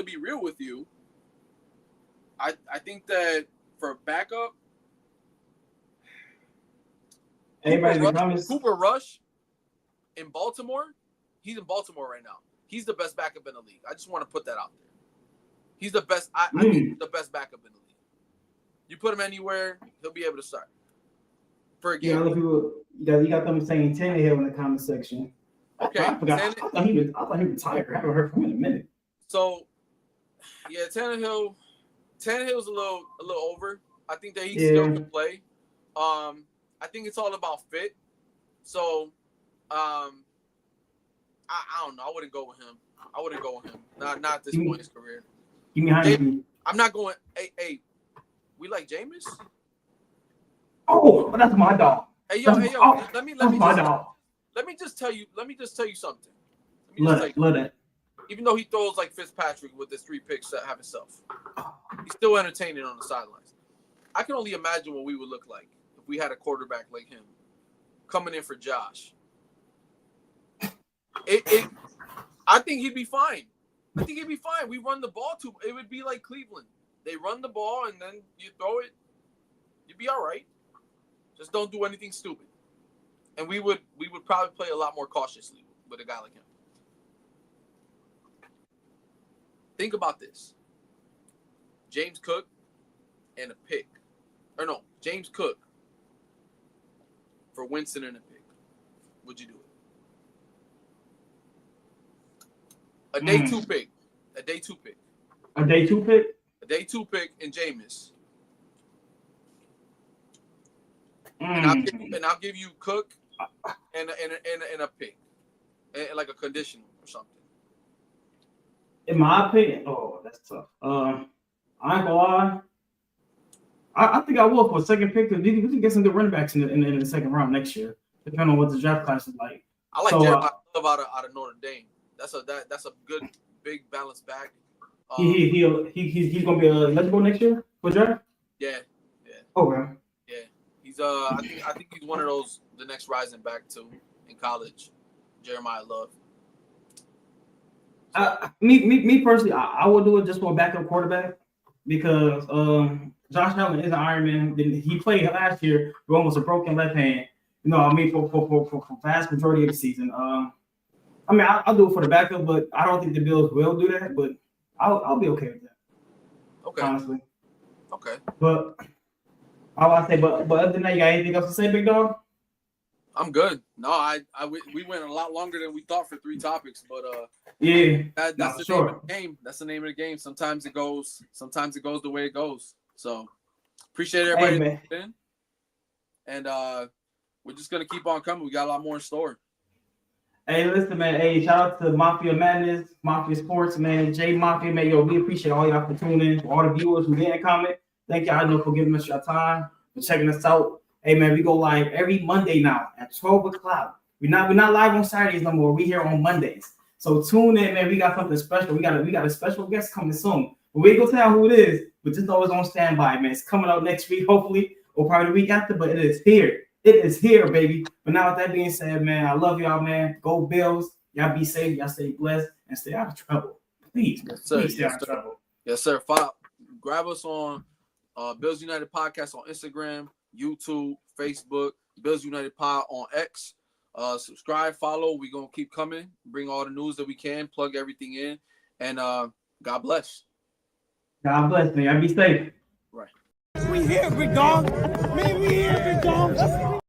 Speaker 2: be real with you, I think that for backup, Cooper Rush in Baltimore, he's in Baltimore right now. He's the best backup in the league. I just want to put that out there. He's the best. I think he's the best backup in the league. You put him anywhere, he'll be able to start for a game.
Speaker 1: Yeah, people, you got them saying Tannehill in the comment section.
Speaker 2: Okay,
Speaker 1: I forgot. I thought he retired. I haven't heard from him in a minute.
Speaker 2: So, yeah, Tannehill's a little over. I think that he still can play. I think it's all about fit. So, I don't know. I wouldn't go with him. Not at this point in his career.
Speaker 1: Give me Heineke.
Speaker 2: I'm not going. Hey, we like Jameis?
Speaker 1: Oh, that's my dog.
Speaker 2: Hey, yo. Let me just tell you something.
Speaker 1: Love that.
Speaker 2: Even though he throws like Fitzpatrick with his 3 picks that have himself, he's still entertaining on the sidelines. I can only imagine what we would look like if we had a quarterback like him coming in for Josh. I think he'd be fine. We run the ball too. It would be like Cleveland. They run the ball and then you throw it. You'd be all right. Just don't do anything stupid. And we would probably play a lot more cautiously with a guy like him. Think about this. James Cook and a pick. Or no, James Cook for Winston and a pick. Would you do it? A day 2 pick. A day 2 pick.
Speaker 1: A day 2 pick?
Speaker 2: A day 2 pick in Jameis. And I'll give you Cook and a pick. And like a conditional or something.
Speaker 1: In my opinion, that's tough. I ain't gonna lie. I think I will for a second pick because we can get some good running backs in the second round next year, depending on what the draft class is like.
Speaker 2: I like Jeremiah Love out of Notre Dame. That's a good big balanced back.
Speaker 1: He's gonna be eligible next year for draft.
Speaker 2: Yeah.
Speaker 1: Okay.
Speaker 2: Yeah, he's I think he's one of those the next rising back too in college. Jeremiah Love.
Speaker 1: Me personally, I would do it just for a backup quarterback because Josh Allen is an Iron Man. He played last year with almost a broken left hand. For vast majority of the season. I'll do it for the backup, but I don't think the Bills will do that. But I'll be okay with that.
Speaker 2: Okay.
Speaker 1: Honestly.
Speaker 2: Okay.
Speaker 1: But other than that, you got anything else to say, big dog?
Speaker 2: I'm good. No, we went a lot longer than we thought for 3 topics, but
Speaker 1: yeah,
Speaker 2: that's the name of the game. That's the name of the game. Sometimes it goes the way it goes. So appreciate everybody in. And we're just gonna keep on coming. We got a lot more in store.
Speaker 1: Hey, listen, man. Hey, shout out to Mafia Madness, Mafia Sports, man. J Mafia, man. Yo, we appreciate all y'all for tuning in. For all the viewers who didn't comment, thank y'all for giving us your time, for checking us out. Hey, man, we go live every Monday now at 12 o'clock. We're not live on Saturdays no more. We here on Mondays. So tune in, man. We got something special. We got a special guest coming soon. But we ain't gonna tell who it is, but just always on standby, man. It's coming out next week, hopefully, or probably the week after, but it is here. It is here, baby. But now with that being said, man, I love y'all, man. Go Bills. Y'all be safe. Y'all stay blessed and stay out of trouble. Please,
Speaker 2: yes, sir.
Speaker 1: Please stay out of trouble.
Speaker 2: Yes, sir. Grab us on Bills United Podcast on Instagram, YouTube, Facebook, Bills United Pod on X. Subscribe, follow. We're going to keep coming. Bring all the news that we can. Plug everything in. And God bless.
Speaker 1: God bless, man. Y'all be safe.
Speaker 2: Right.
Speaker 3: we here, big dog. Man, we here, big dog.